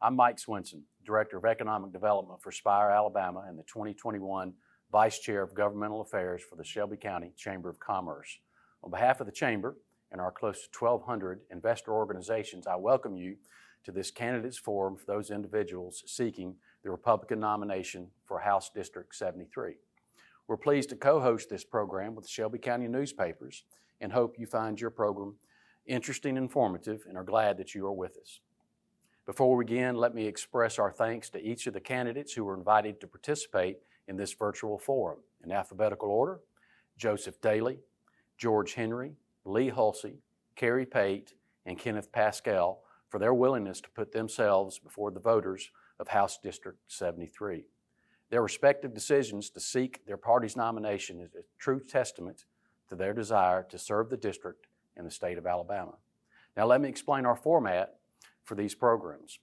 I'm Mike Swinson, Director of Economic Development for Spire, Alabama, and the 2021 Vice Chair of Governmental Affairs for the Shelby County Chamber of Commerce. On behalf of the Chamber and our close to 1,200 investor organizations, I welcome you to this Candidates Forum for those individuals seeking the Republican nomination for House District 73. We're pleased to co-host this program with the Shelby County newspapers and hope you find your program interesting and informative and are glad that you are with us. Before we begin, let me express our thanks to each of the candidates who were invited to participate in this virtual forum. In alphabetical order, Joseph Daly, George Henry, Lee Hulsey, Carrie Pate, and Kenneth Pascal for their willingness to put themselves before the voters of House District 73. Their respective decisions to seek their party's nomination is a true testament to their desire to serve the district and the state of Alabama. Now let me explain our format for these programs.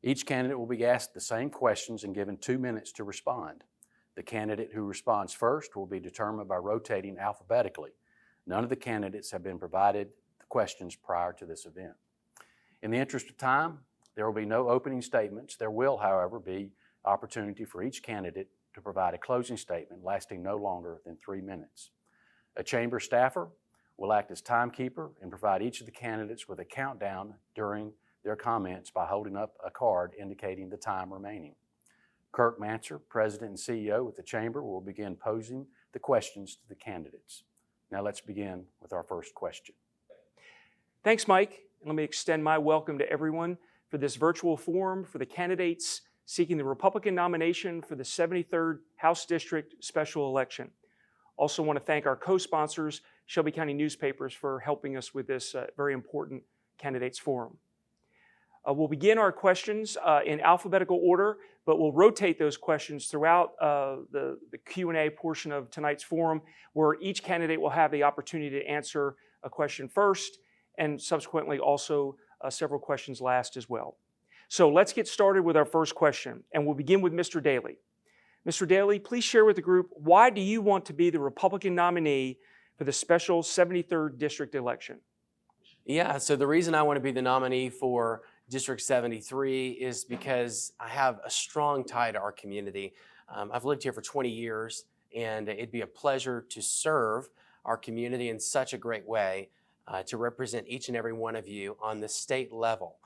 Each candidate will be asked the same questions and given 2 minutes to respond. The candidate who responds first will be determined by rotating alphabetically. None of the candidates have been provided the questions prior to this event. In the interest of time, there will be no opening statements. There will, however, be opportunity for each candidate to provide a closing statement lasting no longer than 3 minutes. A chamber staffer will act as timekeeper and provide each of the candidates with a countdown during their comments by holding up a card indicating the time remaining. Kirk Manser, President and CEO with the Chamber, will begin posing the questions to the candidates. Now let's begin with our first question. Thanks, Mike. Let me extend my welcome to everyone for this virtual forum for the candidates seeking the Republican nomination for the 73rd House District Special Election. Also want to thank our co-sponsors, Shelby County Newspapers, for helping us with this very important candidates forum. We'll begin our questions in alphabetical order, but we'll rotate those questions throughout the Q&A portion of tonight's forum, where each candidate will have the opportunity to answer a question first and subsequently also several questions last as well. So let's get started with our first question, and we'll begin with Mr. Daly. Mr. Daly, please share with the group, why do you want to be the Republican nominee for the special 73rd district election? Yeah, so the reason I want to be the nominee for District 73 is because I have a strong tie to our community. I've lived here for 20 years, and it'd be a pleasure to serve our community in such a great way to represent each and every one of you on the state level.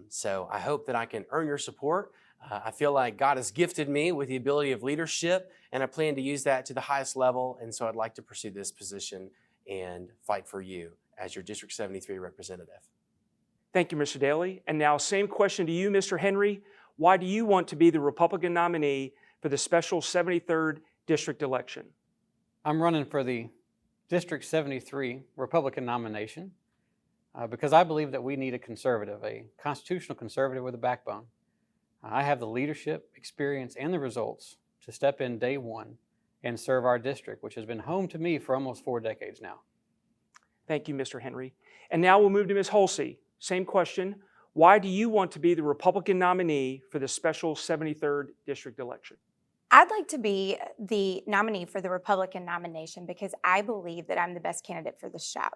So I hope that I can earn your support. I feel like God has gifted me with the ability of leadership, and I plan to use that to the highest level, and so I'd like to pursue this position and fight for you as your District 73 representative. Thank you, Mr. Daly. And now, same question to you, Mr. Henry. Why do you want to be the Republican nominee for the special 73rd district election? I'm running for the District 73 Republican nomination because I believe that we need a conservative, a constitutional conservative with a backbone. I have the leadership, experience, and the results to step in day one and serve our district, which has been home to me for almost 4 decades now. Thank you, Mr. Henry. And now we'll move to Ms. Hulsey. Same question. Why do you want to be the Republican nominee for the special 73rd district election? I'd like to be the nominee for the Republican nomination because I believe that I'm the best candidate for this job.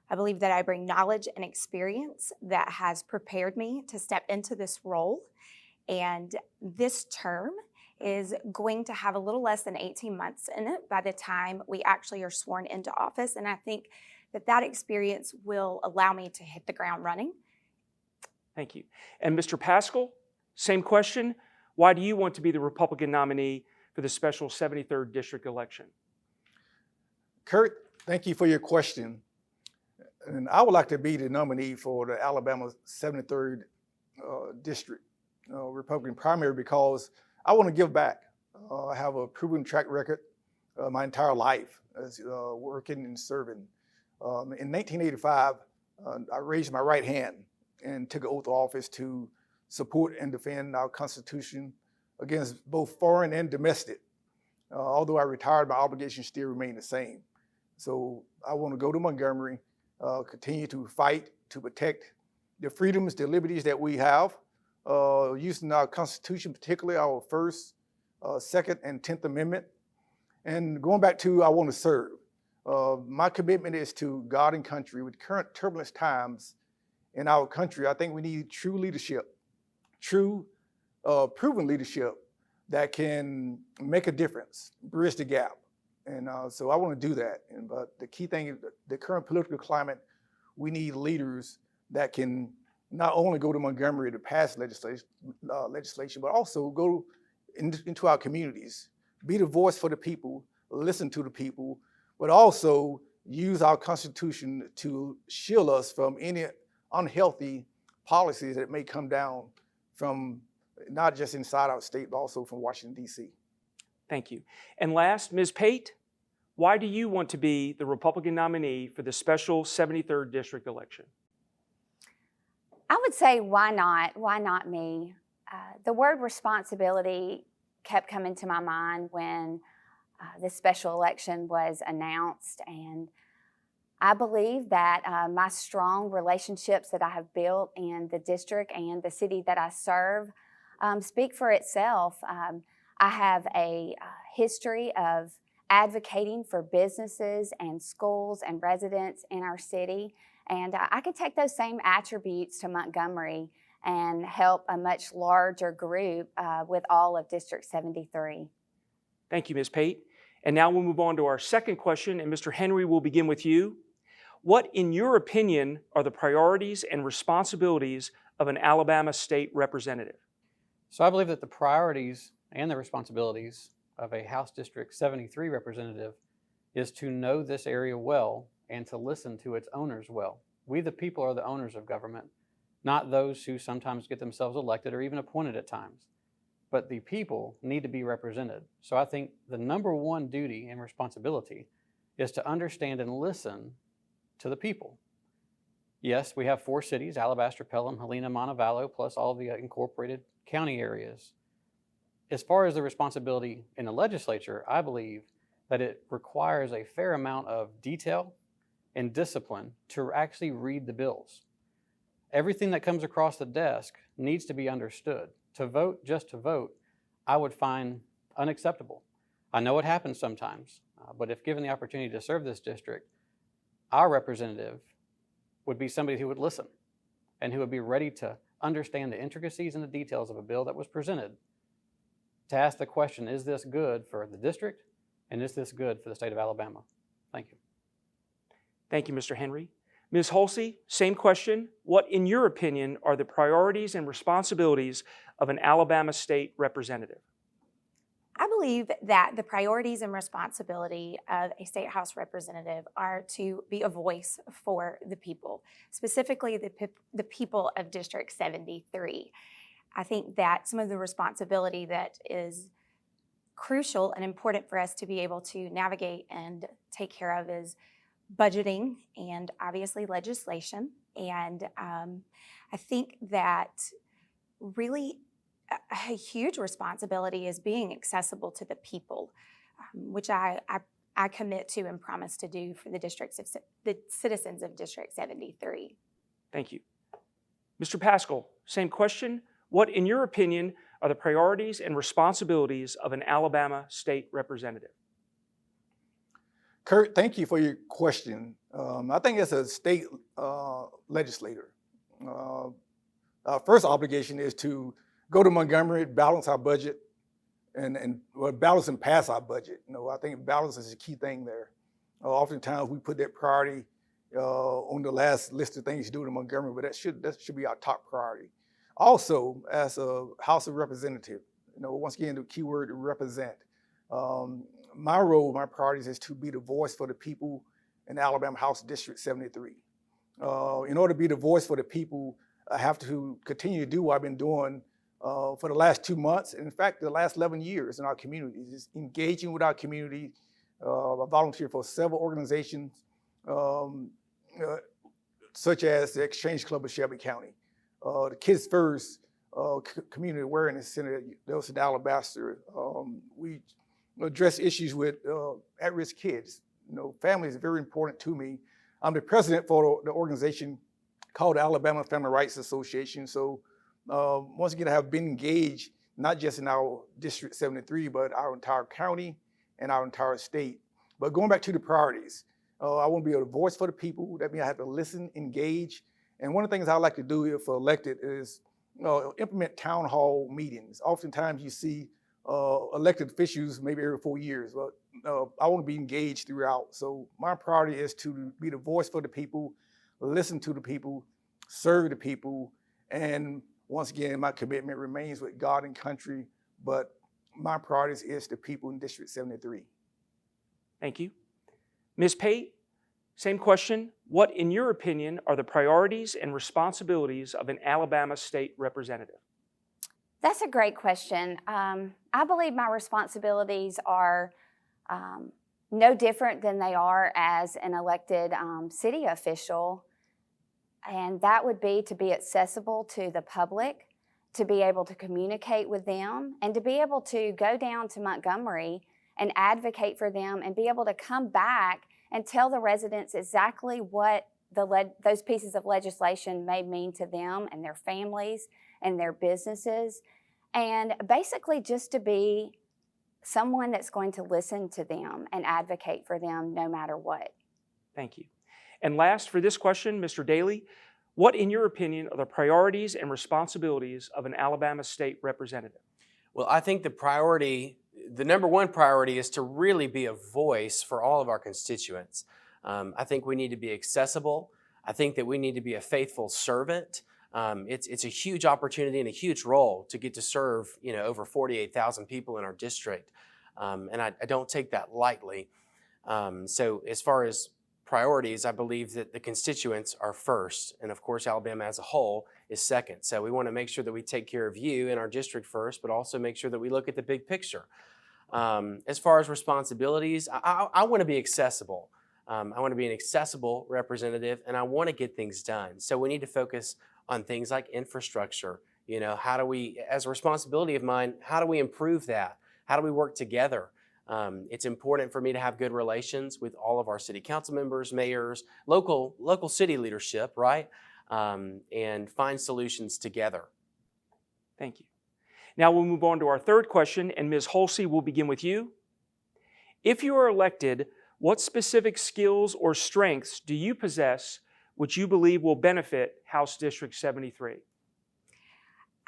I believe that I bring knowledge and experience that has prepared me to step into this role. And this term is going to have a little less than 18 months in it by the time we actually are sworn into office. And I think that experience will allow me to hit the ground running. Thank you. And Mr. Pascal, same question. Why do you want to be the Republican nominee for the special 73rd district election? Kurt, thank you for your question. And I would like to be the nominee for the Alabama 73rd district Republican primary because I want to give back. I have a proven track record my entire life as working and serving. In 1985, I raised my right hand and took an oath of office to support and defend our Constitution against both foreign and domestic. Although I retired, my obligations still remain the same. So I want to go to Montgomery, continue to fight to protect the freedoms, the liberties that we have, using our Constitution, particularly our First, Second, and 10th Amendment. And going back to I want to serve. My commitment is to God and country. With current turbulent times in our country, I think we need true leadership true, proven leadership that can make a difference, bridge the gap. And so I want to do that. But the key thing is the current political climate, we need leaders that can not only go to Montgomery to pass legislation, but also go into our communities, be the voice for the people, listen to the people, but also use our Constitution to shield us from any unhealthy policies that may come down from not just inside our state, but also from Washington, D.C. Thank you. And last, Ms. Pate, why do you want to be the Republican nominee for the special 73rd district election? I would say, why not? Why not me? The word responsibility kept coming to my mind when this special election was announced, and I believe that my strong relationships that I have built in the district and the city that I serve speak for itself. I have a history of advocating for businesses and schools and residents in our city, and I could take those same attributes to Montgomery and help a much larger group with all of District 73. Thank you, Ms. Pate. And now we'll move on to our second question, and Mr. Henry, will begin with you. What, in your opinion, are the priorities and responsibilities of an Alabama state representative? So I believe that the priorities and the responsibilities of a House District 73 representative is to know this area well and to listen to its owners well. We the people are the owners of government, not those who sometimes get themselves elected or even appointed at times. But the people need to be represented. So I think the number one duty and responsibility is to understand and listen to the people. Yes, we have 4 cities, Alabaster, Pelham, Helena, Montevallo, plus all the incorporated county areas. As far as the responsibility in the legislature, I believe that it requires a fair amount of detail and discipline to actually read the bills. Everything that comes across the desk needs to be understood. To vote just to vote, I would find unacceptable. I know it happens sometimes, but if given the opportunity to serve this district, our representative would be somebody who would listen and who would be ready to understand the intricacies and the details of a bill that was presented, to ask the question, is this good for the district and is this good for the state of Alabama? Thank you. Thank you, Mr. Henry. Ms. Hulsey, same question. What, in your opinion, are the priorities and responsibilities of an Alabama state representative? I believe that the priorities and responsibility of a state house representative are to be a voice for the people, specifically the people of District 73. I think that some of the responsibility that is crucial and important for us to be able to navigate and take care of is budgeting and obviously legislation. And I think that really a huge responsibility is being accessible to the people, which I commit to and promise to do for the citizens of District 73. Thank you. Mr. Paschal, same question. What, in your opinion, are the priorities and responsibilities of an Alabama state representative? Kurt, thank you for your question. I think as a state legislator, our first obligation is to go to Montgomery, balance our budget, and balance and pass our budget. I think balance is a key thing there. Oftentimes we put that priority on the last list of things to do in Montgomery, but that should be our top priority. Also, as a House of Representative, once again, the key word, represent. My role, my priorities is to be the voice for the people in Alabama House District 73. In order to be the voice for the people, I have to continue to do what I've been doing for the last 2 months, and in fact, the last 11 years in our communities, is engaging with our community. I volunteer for several organizations, such as the Exchange Club of Shelby County, the Kids First Community Awareness Center that was in Alabaster. We address issues with at-risk kids. Family is very important to me. I'm the president for the organization called the Alabama Family Rights Association. So once again, I have been engaged, not just in our District 73, but our entire county and our entire state. But going back to the priorities, I want to be a voice for the people. That means I have to listen, engage. And one of the things I like to do if elected is implement town hall meetings. Oftentimes you see elected officials maybe every 4 years. But I want to be engaged throughout. So my priority is to be the voice for the people, listen to the people, serve the people, and once again, my commitment remains with God and country, but my priorities is the people in District 73. Thank you. Ms. Pate, same question. What, in your opinion, are the priorities and responsibilities of an Alabama state representative? That's a great question. I believe my responsibilities are no different than they are as an elected city official, and that would be to be accessible to the public, to be able to communicate with them, and to be able to go down to Montgomery and advocate for them and be able to come back and tell the residents exactly what those pieces of legislation may mean to them and their families and their businesses, and basically just to be someone that's going to listen to them and advocate for them no matter what. Thank you. And last for this question, Mr. Daly, what, in your opinion, are the priorities and responsibilities of an Alabama state representative? Well, I think the number one priority is to really be a voice for all of our constituents. I think we need to be accessible. I think that we need to be a faithful servant. It's a huge opportunity and a huge role to get to serve, over 48,000 people in our district. And I don't take that lightly. So as far as priorities, I believe that the constituents are first, and of course Alabama as a whole is second. So we want to make sure that we take care of you in our district first, but also make sure that we look at the big picture. As far as responsibilities, I want to be accessible. I want to be an accessible representative, and I want to get things done. So we need to focus on things like infrastructure. How do we, as a responsibility of mine, how do we improve that? How do we work together? It's important for me to have good relations with all of our city council members, mayors, local city leadership, right? And find solutions together. Thank you. Now we'll move on to our third question, and Ms. Holsey, we'll begin with you. If you are elected, what specific skills or strengths do you possess which you believe will benefit House District 73?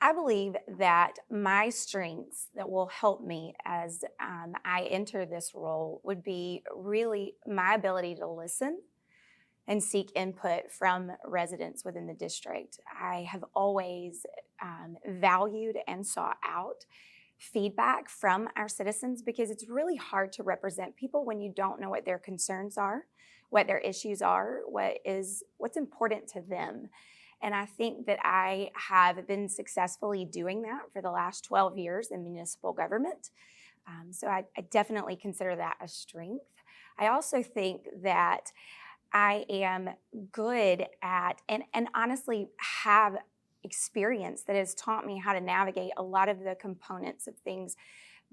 I believe that my strengths that will help me as I enter this role would be really my ability to listen and seek input from residents within the district. I have always valued and sought out feedback from our citizens because it's really hard to represent people when you don't know what their concerns are, what their issues are, what's important to them. And I think that I have been successfully doing that for the last 12 years in municipal government. So I definitely consider that a strength. I also think that I am good at, and honestly have experience that has taught me how to navigate a lot of the components of things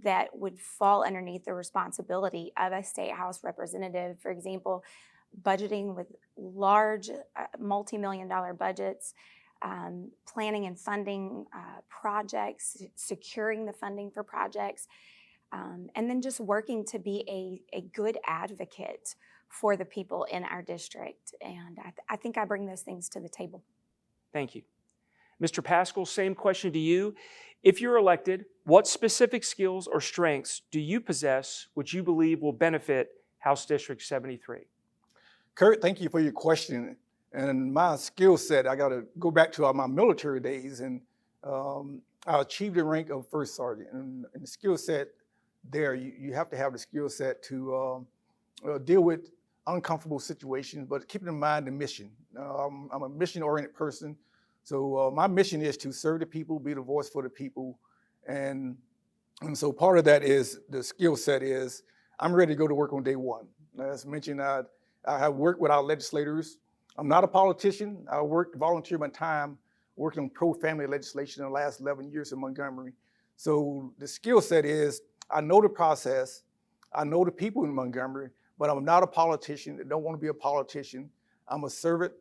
that would fall underneath the responsibility of a state house representative. For example, budgeting with large multi-million-dollar budgets, planning and funding projects, securing the funding for projects, and then just working to be a good advocate for the people in our district. And I think I bring those things to the table. Thank you. Mr. Paschal, same question to you. If you're elected, what specific skills or strengths do you possess which you believe will benefit House District 73? Kurt, thank you for your question. And my skill set, I got to go back to my military days, and I achieved the rank of first sergeant. And the skill set there, you have to have the skill set to deal with uncomfortable situations, but keeping in mind the mission. I'm a mission-oriented person. So my mission is to serve the people, be the voice for the people. And so part of that is the skill set is I'm ready to go to work on day one. As mentioned, I have worked with our legislators. I'm not a politician. I volunteer my time working on pro-family legislation in the last 11 years in Montgomery. So the skill set is I know the process. I know the people in Montgomery, but I'm not a politician. I don't want to be a politician. I'm a servant.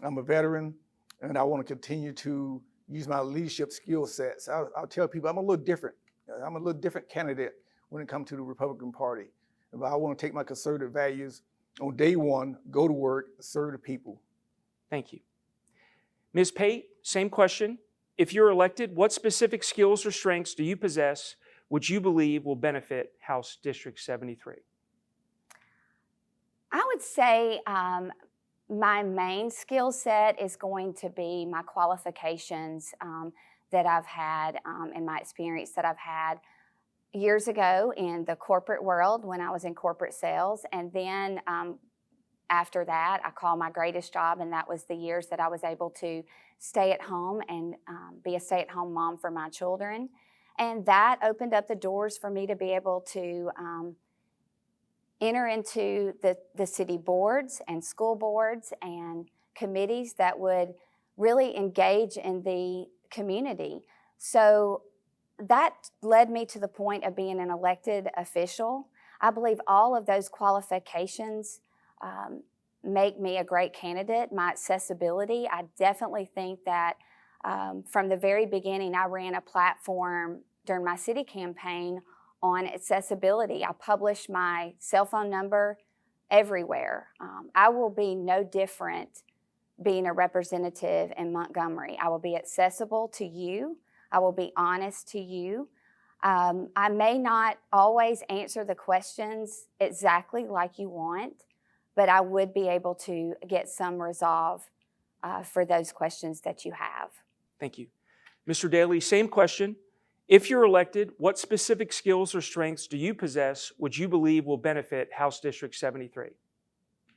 I'm a veteran. And I want to continue to use my leadership skill sets. I'll tell people I'm a little different. I'm a little different candidate when it comes to the Republican Party. But I want to take my conservative values on day one, go to work, serve the people. Thank you. Ms. Pate, same question. if you're elected, what specific skills or strengths do you possess which you believe will benefit House District 73? I would say my main skill set is going to be my qualifications that I've had and my experience that I've had years ago in the corporate world when I was in corporate sales. And then after that, I call my greatest job, and that was the years that I was able to stay at home and be a stay-at-home mom for my children. And that opened up the doors for me to be able to enter into the city boards and school boards and committees that would really engage in the community. So that led me to the point of being an elected official. I believe all of those qualifications make me a great candidate. My accessibility, I definitely think that from the very beginning, I ran a platform during my city campaign on accessibility. I published my cell phone number everywhere. I will be no different being a representative in Montgomery. I will be accessible to you. I will be honest to you. I may not always answer the questions exactly like you want, but I would be able to get some resolve for those questions that you have. Thank you. Mr. Daly, same question. If you're elected, what specific skills or strengths do you possess which you believe will benefit House District 73?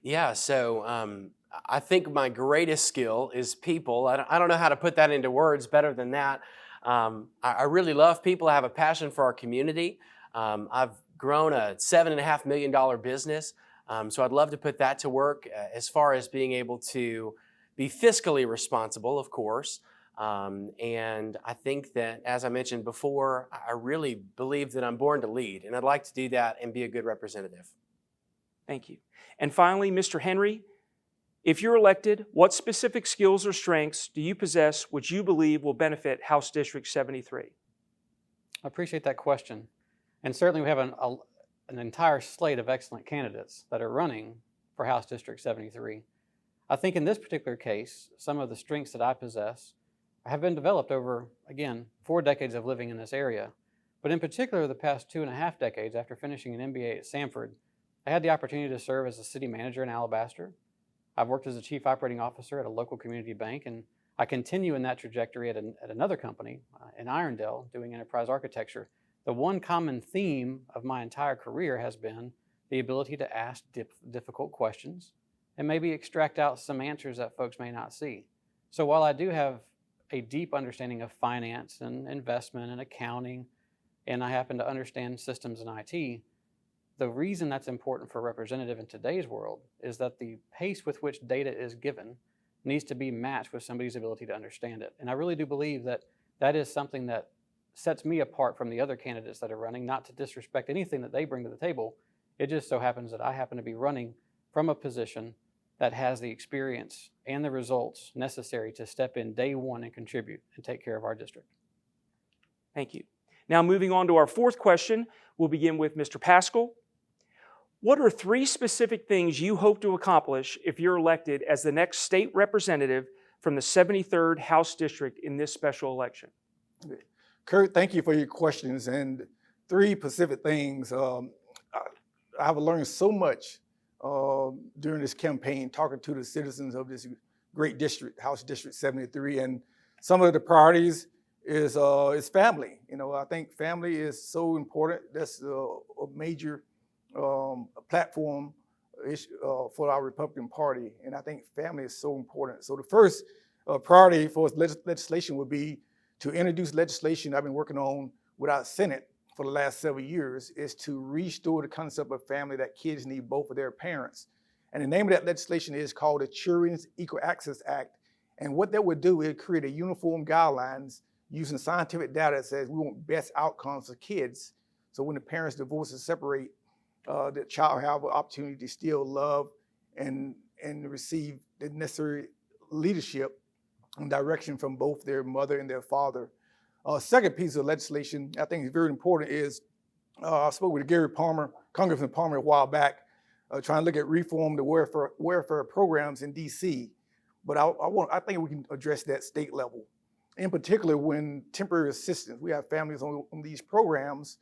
Yeah, so I think my greatest skill is people. I don't know how to put that into words better than that. I really love people. I have a passion for our community. I've grown a $7.5 million business, so I'd love to put that to work as far as being able to be fiscally responsible, of course. And I think that, as I mentioned before, I really believe that I'm born to lead, and I'd like to do that and be a good representative. Thank you. And finally, Mr. Henry, if you're elected, what specific skills or strengths do you possess which you believe will benefit House District 73? I appreciate that question. And certainly we have an entire slate of excellent candidates that are running for House District 73. I think in this particular case, some of the strengths that I possess have been developed over, again, 4 decades of living in this area. But in particular, the past 2.5 decades after finishing an MBA at Samford, I had the opportunity to serve as a city manager in Alabaster. I've worked as a chief operating officer at a local community bank, and I continue in that trajectory at another company in Irondale doing enterprise architecture. The one common theme of my entire career has been the ability to ask difficult questions and maybe extract out some answers that folks may not see. So while I do have a deep understanding of finance and investment and accounting, and I happen to understand systems and IT, the reason that's important for a representative in today's world is that the pace with which data is given needs to be matched with somebody's ability to understand it. And I really do believe that that is something that sets me apart from the other candidates that are running, not to disrespect anything that they bring to the table. It just so happens that I happen to be running from a position that has the experience and the results necessary to step in day one and contribute and take care of our district. Thank you. Now moving on to our fourth question, we'll begin with Mr. Paschal. What are 3 specific things you hope to accomplish if you're elected as the next state representative from the 73rd House District in this special election? Kurt, thank you for your questions. And 3 specific things. I've learned so much during this campaign, talking to the citizens of this great district, House District 73. And some of the priorities is family. You know, I think family is so important. That's a major platform for our Republican Party. And I think family is so important. So the first priority for legislation would be to introduce legislation I've been working on with our Senate for the last several years, is to restore the concept of family, that kids need both of their parents. And the name of that legislation is called the Children's Equal Access Act. And what that would do is create a uniform guidelines using scientific data that says we want best outcomes for kids. So when the parents divorce and separate, the child have an opportunity to still love and receive the necessary leadership and direction from both their mother and their father. Second piece of legislation I think is very important is, I spoke with Gary Palmer, Congressman Palmer, a while back, trying to look at reform the welfare programs in DC. But I think we can address that state level. in particular when temporary assistance, we have families on these programs,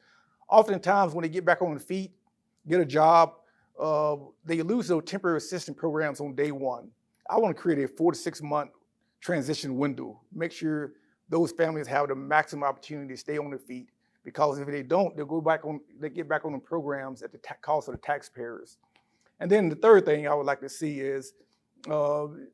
oftentimes when they get back on their feet, get a job, they lose those temporary assistance programs on day one. I want to create a 4 to 6 month transition window, make sure those families have the maximum opportunity to stay on their feet, because if they don't, they get back on the programs at the cost of the taxpayers. And then the third thing I would like to see is,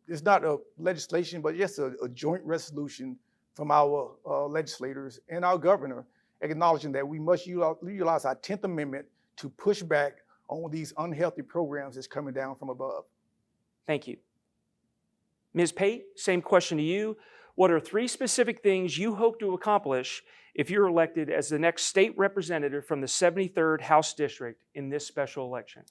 it's not a legislation, but just a joint resolution from our legislators and our governor, acknowledging that we must utilize our 10th Amendment to push back on these unhealthy programs that's coming down from above. Thank you. Ms. Pate, same question to you. What are 3 specific things you hope to accomplish if you're elected as the next state representative from the 73rd House District in this special election?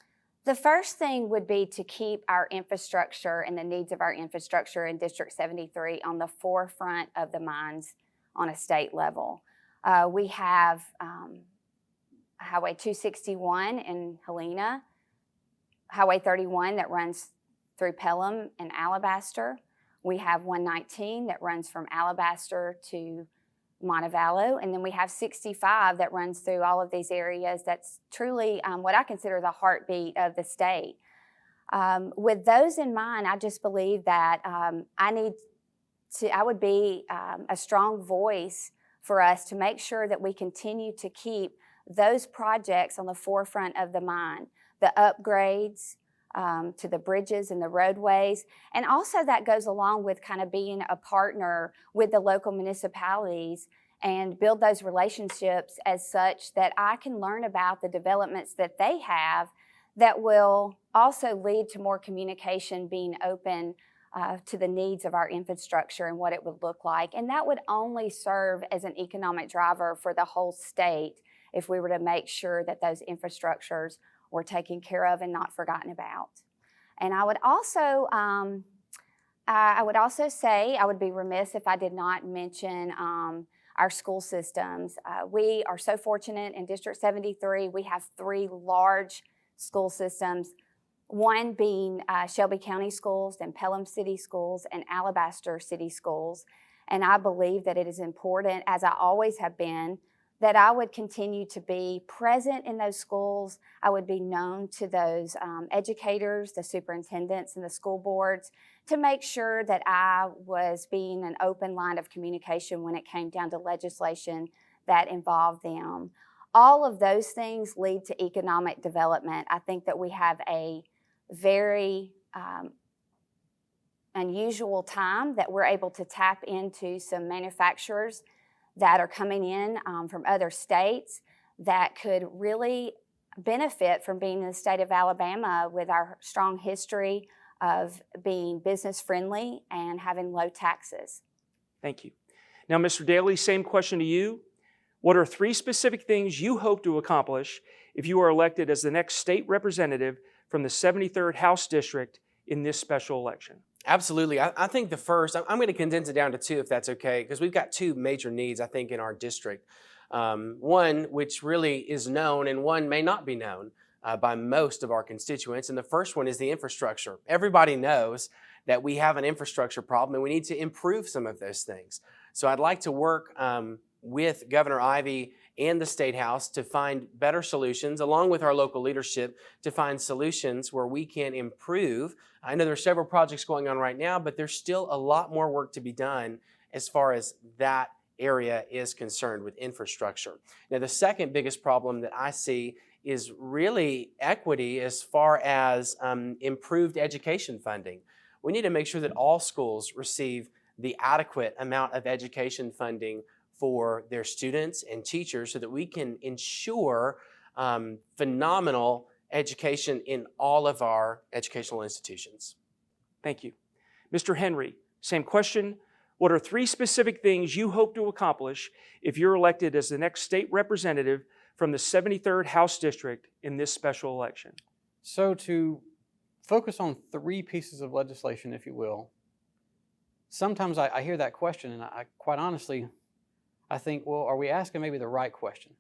The first thing would be to keep our infrastructure and the needs of our infrastructure in District 73 on the forefront of the minds on a state level. We have Highway 261 in Helena, Highway 31 that runs through Pelham and Alabaster. We have 119 that runs from Alabaster to Montevallo, and then we have 65 that runs through all of these areas. That's truly what I consider the heartbeat of the state. With those in mind, I just believe that I would be a strong voice for us to make sure that we continue to keep those projects on the forefront of the mind, the upgrades to the bridges and the roadways. And also that goes along with kind of being a partner with the local municipalities and build those relationships as such that I can learn about the developments that they have that will also lead to more communication being open to the needs of our infrastructure and what it would look like. And that would only serve as an economic driver for the whole state if we were to make sure that those infrastructures were taken care of and not forgotten about. And I would also say I would be remiss if I did not mention our school systems. We are so fortunate in District 73. We have 3 large school systems, one being Shelby County Schools and Pelham City Schools and Alabaster City Schools. And I believe that it is important, as I always have been, that I would continue to be present in those schools. I would be known to those educators, the superintendents, and the school boards to make sure that I was being an open line of communication when it came down to legislation that involved them. All of those things lead to economic development. I think that we have a very unusual time that we're able to tap into some manufacturers that are coming in from other states that could really benefit from being in the state of Alabama with our strong history of being business friendly and having low taxes. Thank you. Now, Mr. Daly, same question to you. What are 3 specific things you hope to accomplish if you are elected as the next state representative from the 73rd House District in this special election? Absolutely. I think the first, I'm going to condense it down to 2 if that's okay, because we've got 2 major needs, I think, in our district. One which really is known and one may not be known by most of our constituents. And the first one is the infrastructure. Everybody knows that we have an infrastructure problem and we need to improve some of those things. So I'd like to work with Governor Ivey and the State House to find better solutions, along with our local leadership, to find solutions where we can improve. I know there's several projects going on right now, but there's still a lot more work to be done as far as that area is concerned with infrastructure. Now, the second biggest problem that I see is really equity as far as improved education funding. We need to make sure that all schools receive the adequate amount of education funding for their students and teachers so that we can ensure phenomenal education in all of our educational institutions. Thank you. Mr. Henry, same question. What are 3 specific things you hope to accomplish if you're elected as the next state representative from the 73rd House District in this special election? So to focus on 3 pieces of legislation, if you will, sometimes I hear that question and I quite honestly, I think, well, are we asking maybe the right question?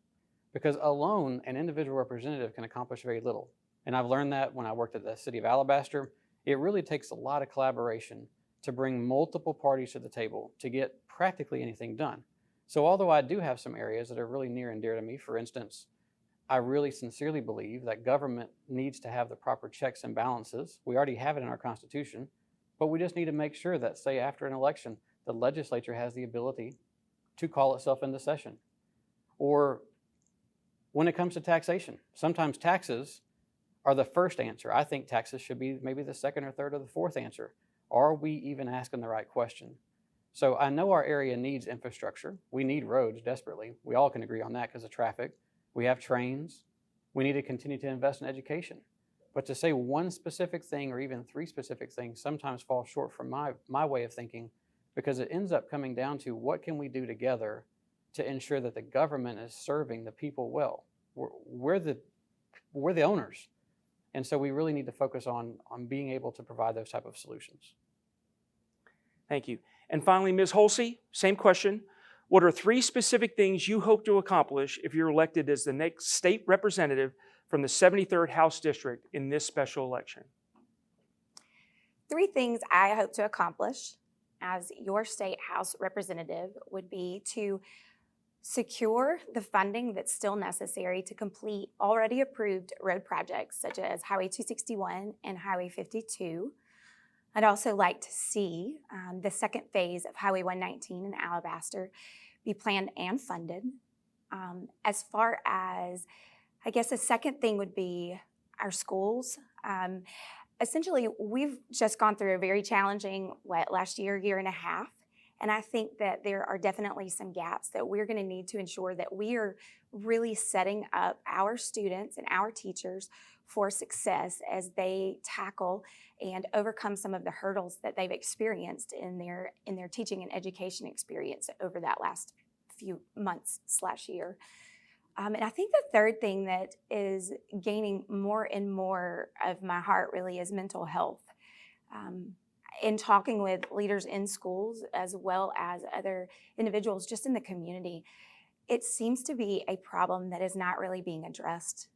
Because alone, an individual representative can accomplish very little. And I've learned that when I worked at the city of Alabaster. It really takes a lot of collaboration to bring multiple parties to the table to get practically anything done. So although I do have some areas that are really near and dear to me, for instance, I really sincerely believe that government needs to have the proper checks and balances. We already have it in our Constitution, but we just need to make sure that, say, after an election, the legislature has the ability to call itself into session. Or when it comes to taxation, sometimes taxes are the first answer. I think taxes should be maybe the second or third or the fourth answer. Are we even asking the right question? So I know our area needs infrastructure. We need roads desperately. We all can agree on that because of traffic. We have trains. We need to continue to invest in education. But to say one specific thing or even three specific things sometimes falls short from my way of thinking, because it ends up coming down to what can we do together to ensure that the government is serving the people well. We're the owners. And so we really need to focus on being able to provide those type of solutions. Thank you. And finally, Ms. Holsey, same question. What are three specific things you hope to accomplish if you're elected as the next state representative from the 73rd House District in this special election? Three things I hope to accomplish as your state House representative would be to secure the funding that's still necessary to complete already approved road projects such as Highway 261 and Highway 52. I'd also like to see the second phase of Highway 119 in Alabaster be planned and funded. As far as, I guess the second thing would be our schools. Essentially, we've just gone through a very challenging, last year and a half. And I think that there are definitely some gaps that we're going to need to ensure that we are really setting up our students and our teachers for success as they tackle and overcome some of the hurdles that they've experienced in their teaching and education experience over that last few months/year. And I think the third thing that is gaining more and more of my heart really is mental health. In talking with leaders in schools as well as other individuals just in the community, it seems to be a problem that is not really being addressed.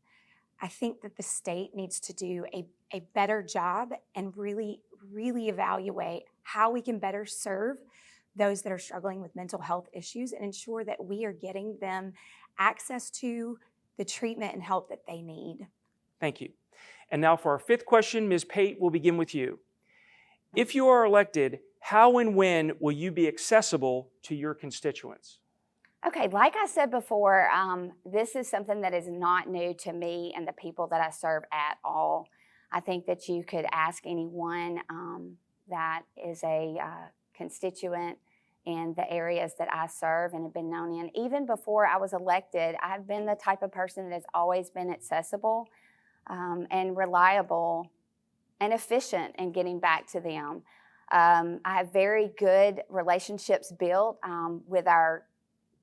I think that the state needs to do a better job and really evaluate how we can better serve those that are struggling with mental health issues and ensure that we are getting them access to the treatment and help that they need. Thank you. And now for our fifth question, Ms. Pate, we'll begin with you. If you are elected, how and when will you be accessible to your constituents? Okay, like I said before, this is something that is not new to me and the people that I serve at all. I think that you could ask anyone that is a constituent in the areas that I serve and have been known in. Even before I was elected, I've been the type of person that has always been accessible and reliable and efficient in getting back to them. I have very good relationships built with our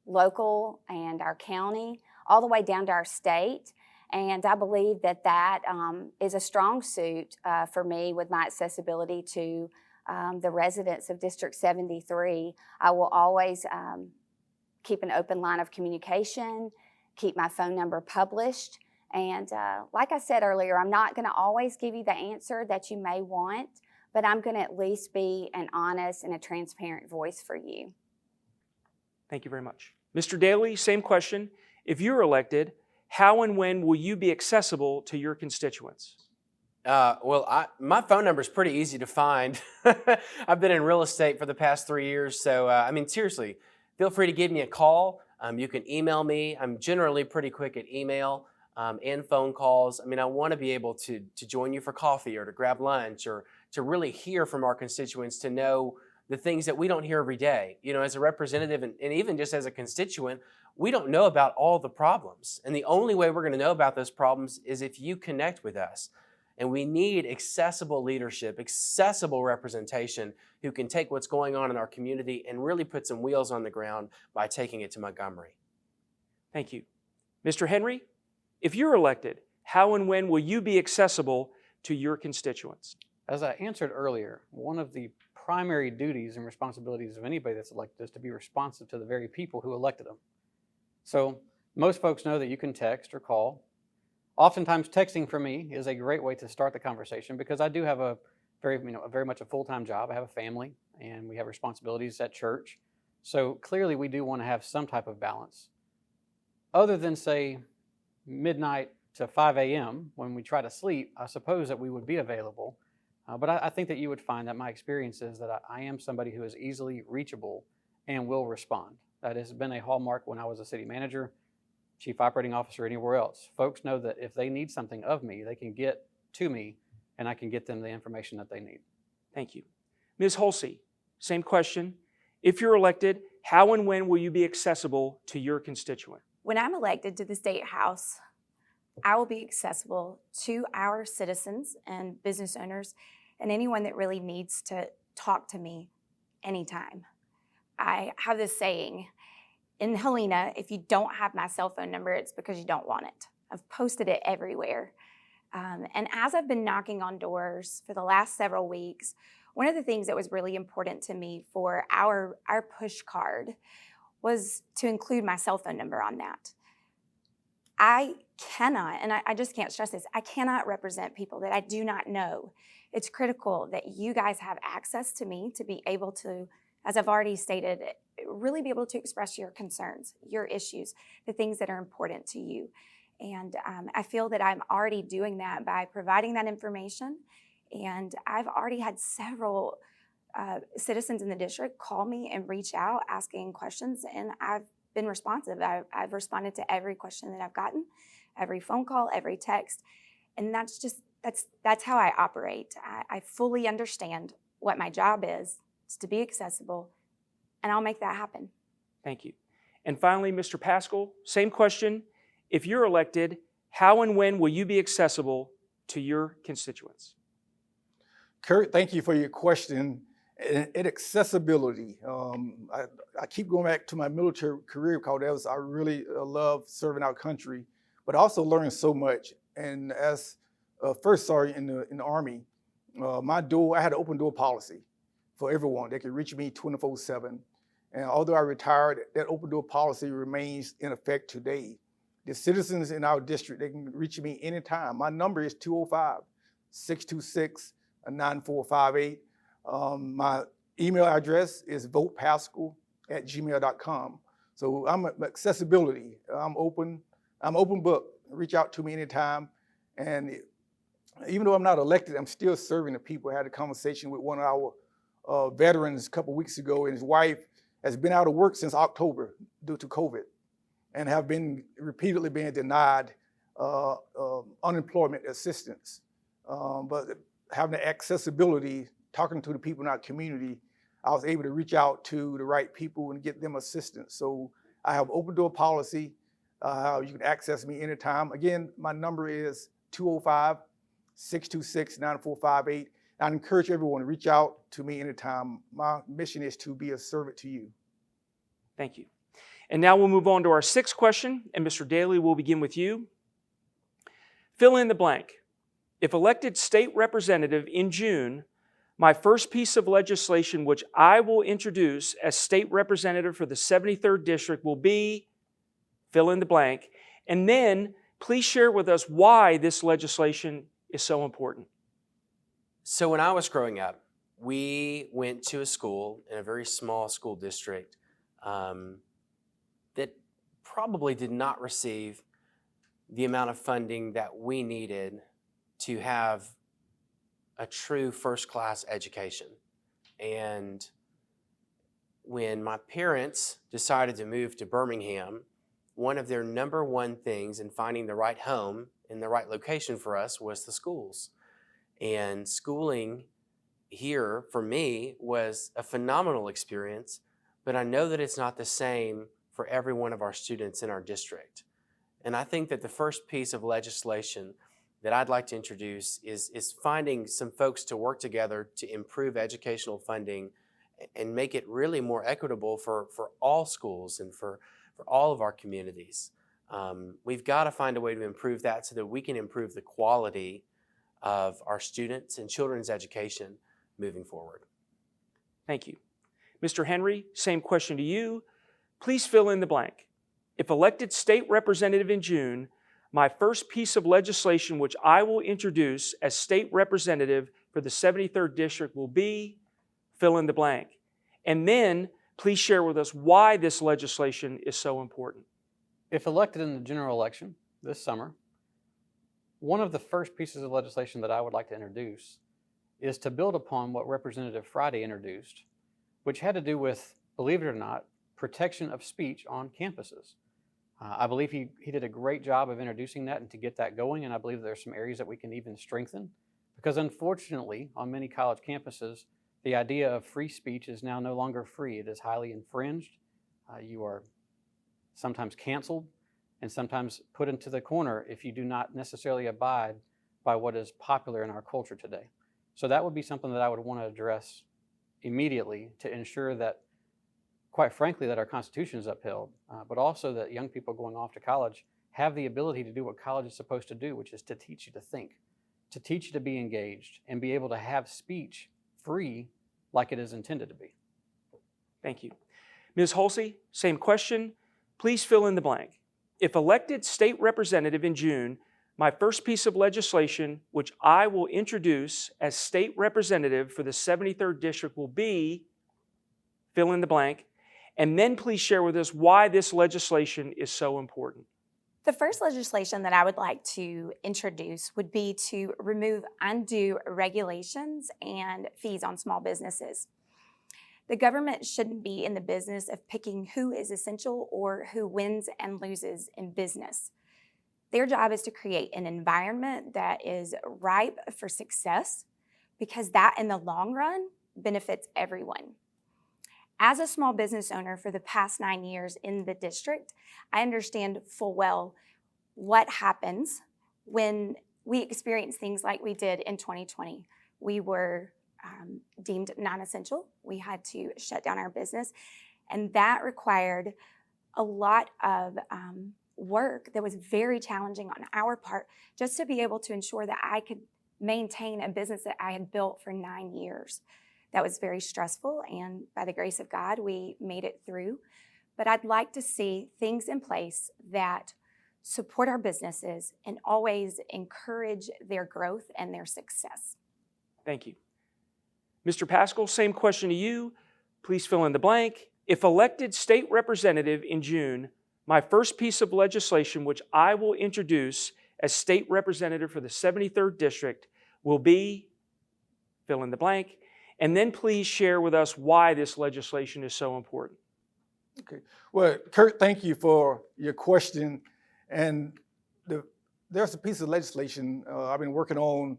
local and our county, all the way down to our state. And I believe that that is a strong suit for me with my accessibility to the residents of District 73. I will always keep an open line of communication, keep my phone number published. And like I said earlier, I'm not going to always give you the answer that you may want, but I'm going to at least be an honest and a transparent voice for you. Thank you very much. Mr. Daly, same question. If you're elected, how and when will you be accessible to your constituents? My phone number is pretty easy to find. I've been in real estate for the past 3 years, so seriously, feel free to give me a call. You can email me. I'm generally pretty quick at email and phone calls. I want to be able to join you for coffee or to grab lunch or to really hear from our constituents, to know the things that we don't hear every day. As a representative and even just as a constituent, we don't know about all the problems. And the only way we're going to know about those problems is if you connect with us. And we need accessible leadership, accessible representation who can take what's going on in our community and really put some wheels on the ground by taking it to Montgomery. Thank you. Mr. Henry, if you're elected, how and when will you be accessible to your constituents? As I answered earlier, one of the primary duties and responsibilities of anybody that's elected is to be responsive to the very people who elected them. So most folks know that you can text or call. Oftentimes texting for me is a great way to start the conversation because I do have a very much a full-time job. I have a family, and we have responsibilities at church. So clearly, we do want to have some type of balance. Other than, say, midnight to 5 a.m. when we try to sleep, I suppose that we would be available. But I think that you would find that my experience is that I am somebody who is easily reachable and will respond. That has been a hallmark when I was a city manager, chief operating officer, anywhere else. Folks know that if they need something of me, they can get to me and I can get them the information that they need. Thank you. Ms. Holsey, same question. If you're elected, how and when will you be accessible to your constituent? When I'm elected to the State House, I will be accessible to our citizens and business owners and anyone that really needs to talk to me anytime. I have this saying, in Helena, if you don't have my cell phone number, it's because you don't want it. I've posted it everywhere. And as I've been knocking on doors for the last several weeks, one of the things that was really important to me for our push card was to include my cell phone number on that. I cannot, and I just can't stress this, I cannot represent people that I do not know. It's critical that you guys have access to me to be able to, as I've already stated, really be able to express your concerns, your issues, the things that are important to you. And I feel that I'm already doing that by providing that information. And I've already had several citizens in the district call me and reach out asking questions, and I've been responsive. I've responded to every question that I've gotten, every phone call, every text. And that's how I operate. I fully understand what my job is. It's to be accessible, and I'll make that happen. Thank you. And finally, Mr. Paschal, same question. If you're elected, how and when will you be accessible to your constituents? Kurt, thank you for your question. And accessibility, I keep going back to my military career because I really love serving our country, but I also learned so much. And as a first sergeant in the Army, I had an open door policy for everyone. They could reach me 24/7. And although I retired, that open door policy remains in effect today. The citizens in our district, they can reach me anytime. My number is 205-626-9458. My email address is votepaschal@gmail.com. So I'm accessibility. I'm open book. Reach out to me anytime. And even though I'm not elected, I'm still serving the people. I had a conversation with one of our veterans a couple weeks ago, and his wife has been out of work since October due to COVID and have been repeatedly being denied unemployment assistance. But having the accessibility, talking to the people in our community, I was able to reach out to the right people and get them assistance. So I have open door policy. You can access me anytime. Again, my number is 205-626-9458. I encourage everyone to reach out to me anytime. My mission is to be a servant to you. Thank you. And now we'll move on to our sixth question, and Mr. Daly, we'll begin with you. Fill in the blank. If elected state representative in June, my first piece of legislation which I will introduce as state representative for the 73rd District will be, fill in the blank, and then please share with us why this legislation is so important. So when I was growing up, we went to a school in a very small school district that probably did not receive the amount of funding that we needed to have a true first-class education. And when my parents decided to move to Birmingham, one of their number one things in finding the right home and the right location for us was the schools. And schooling here for me was a phenomenal experience, but I know that it's not the same for every one of our students in our district. And I think that the first piece of legislation that I'd like to introduce is finding some folks to work together to improve educational funding and make it really more equitable for all schools and for all of our communities. We've got to find a way to improve that so that we can improve the quality of our students and children's education moving forward. Thank you. Mr. Henry, same question to you. Please fill in the blank. If elected state representative in June, my first piece of legislation which I will introduce as state representative for for the 73rd district will be, fill in the blank. And then please share with us why this legislation is so important. If elected in the general election this summer, one of the first pieces of legislation that I would like to introduce is to build upon what Representative Friday introduced, which had to do with, believe it or not, protection of speech on campuses. I believe he did a great job of introducing that and to get that going, and I believe there's some areas that we can even strengthen, because unfortunately, on many college campuses, the idea of free speech is now no longer free. It is highly infringed. You are sometimes canceled and sometimes put into the corner if you do not necessarily abide by what is popular in our culture today. So that would be something that I would want to address immediately to ensure that, quite frankly, that our Constitution is upheld, but also that young people going off to college have the ability to do what college is supposed to do, which is to teach you to think, to teach you to be engaged, and be able to have speech free like it is intended to be. Thank you. Ms. Hulsey, same question. Please fill in the blank. If elected state representative in June, my first piece of legislation, which I will introduce as state representative for the 73rd district, will be, fill in the blank, and then please share with us why this legislation is so important. The first legislation that I would like to introduce would be to remove undue regulations and fees on small businesses. The government shouldn't be in the business of picking who is essential or who wins and loses in business. Their job is to create an environment that is ripe for success, because that in the long run benefits everyone. As a small business owner for the past 9 years in the district, I understand full well what happens when we experience things like we did in 2020. We were deemed non-essential. We had to shut down our business, and that required a lot of work that was very challenging on our part, just to be able to ensure that I could maintain a business that I had built for 9 years. That was very stressful, and by the grace of God, we made it through. But I'd like to see things in place that support our businesses and always encourage their growth and their success. Thank you. Mr. Paschal, same question to you. Please fill in the blank. If elected state representative in June, my first piece of legislation, which I will introduce as state representative for the 73rd district, will be, fill in the blank, and then please share with us why this legislation is so important. Okay. Well, Kurt, thank you for your question. And there's a piece of legislation I've been working on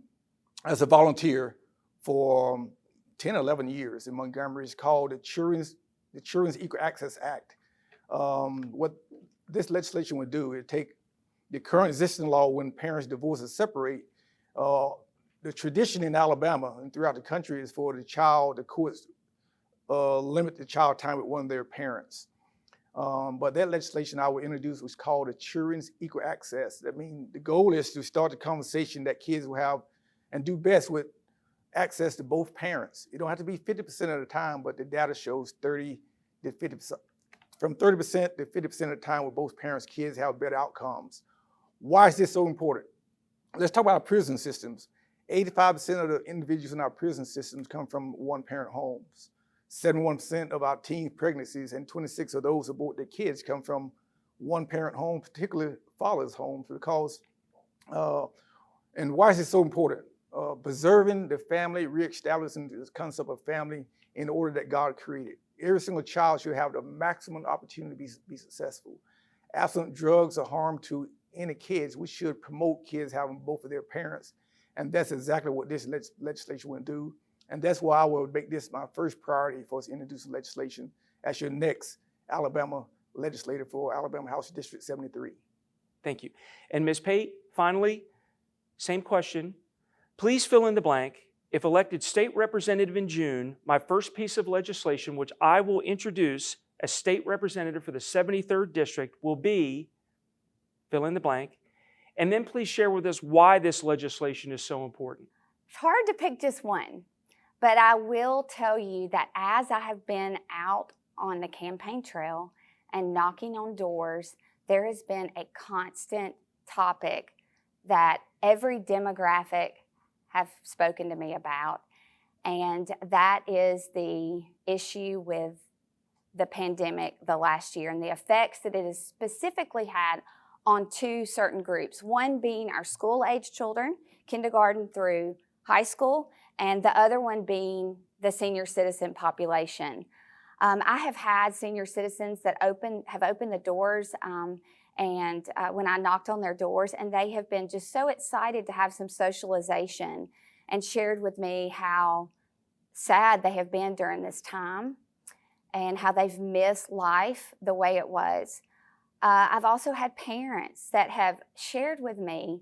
as a volunteer for 10, 11 years in Montgomery. It's called the Children's Equal Access Act. What this legislation would do is take the current existing law when parents divorce or separate. The tradition in Alabama and throughout the country is for the courts limit the child time with one of their parents. But that legislation I will introduce was called the Children's Equal Access. That means the goal is to start the conversation that kids will have and do best with access to both parents. It don't have to be 50% of the time, but the data shows 30 to 50%. From 30% to 50% of the time with both parents, kids have better outcomes. Why is this so important? Let's talk about our prison systems. 85% of the individuals in our prison systems come from one-parent homes. 71% of our teen pregnancies and 26 of those abort their kids come from one-parent homes, particularly fathers' homes, because, and why is it so important? Preserving the family, reestablishing this concept of family in order that God created. Every single child should have the maximum opportunity to be successful. Absent drugs or harm to any kids, we should promote kids having both of their parents. And that's exactly what this legislation will do. And that's why I will make this my first priority for us to introduce legislation as your next Alabama legislator for Alabama House District 73. Thank you. And Ms. Pate, finally, same question. Please fill in the blank. If elected state representative in June, my first piece of legislation, which I will introduce as state representative for the 73rd district, will be, fill in the blank, and then please share with us why this legislation is so important. It's hard to pick just one, but I will tell you that as I have been out on the campaign trail and knocking on doors, there has been a constant topic that every demographic have spoken to me about, and that is the issue with the pandemic the last year and the effects that it has specifically had on two certain groups, one being our school-age children, kindergarten through high school, and the other one being the senior citizen population. I have had senior citizens that have opened the doors and when I knocked on their doors, and they have been just so excited to have some socialization and shared with me how sad they have been during this time and how they've missed life the way it was. I've also had parents that have shared with me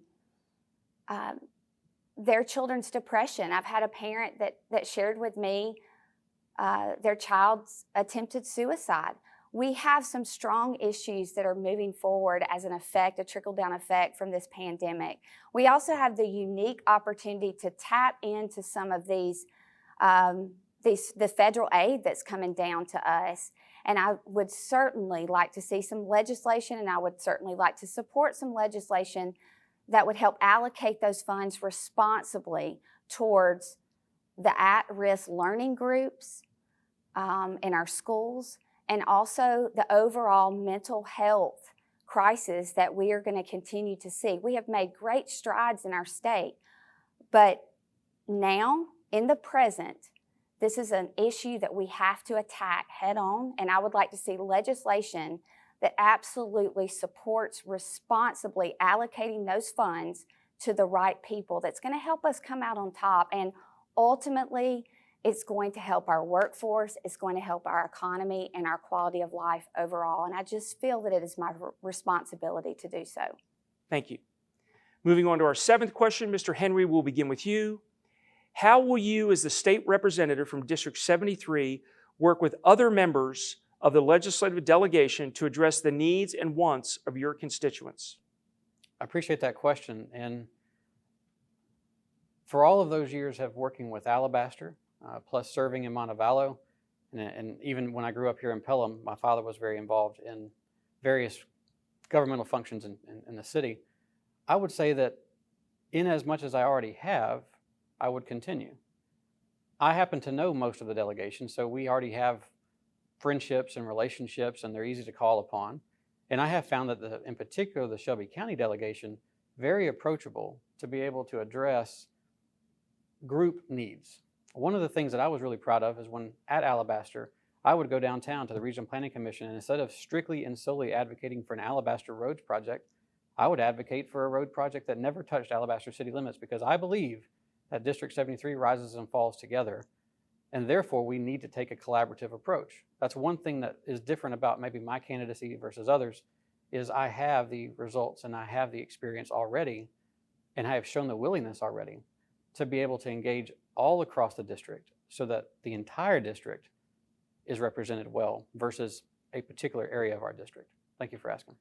their children's depression. I've had a parent that shared with me their child's attempted suicide. We have some strong issues that are moving forward as an effect, a trickle-down effect from this pandemic. We also have the unique opportunity to tap into some of these the federal aid that's coming down to us. And I would certainly like to see some legislation, and I would certainly like to support some legislation that would help allocate those funds responsibly towards the at-risk learning groups in our schools, and also the overall mental health crisis that we are going to continue to see. We have made great strides in our state, but now, in the present, this is an issue that we have to attack head on, and I would like to see legislation that absolutely supports responsibly allocating those funds to the right people that's going to help us come out on top. And ultimately, it's going to help our workforce, it's going to help our economy and our quality of life overall. And I just feel that it is my responsibility to do so. Thank you. Moving on to our seventh question, Mr. Henry, we'll begin with you. How will you, as the state representative from District 73, work with other members of the legislative delegation to address the needs and wants of your constituents? I appreciate that question. And for all of those years of working with Alabaster, plus serving in Montevallo, and even when I grew up here in Pelham, my father was very involved in various governmental functions in the city. I would say that in as much as I already have, I would continue. I happen to know most of the delegation, so we already have friendships and relationships, and they're easy to call upon. And I have found that, in particular, the Shelby County delegation, very approachable to be able to address group needs. One of the things that I was really proud of is when at Alabaster, I would go downtown to the Regional Planning Commission, and instead of strictly and solely advocating for an Alabaster roads project, I would advocate for a road project that never touched Alabaster city limits, because I believe that District 73 rises and falls together, and therefore we need to take a collaborative approach. That's one thing that is different about maybe my candidacy versus others, is I have the results and I have the experience already, and I have shown the willingness already to be able to engage all across the district so that the entire district is represented well versus a particular area of our district. Thank you for asking.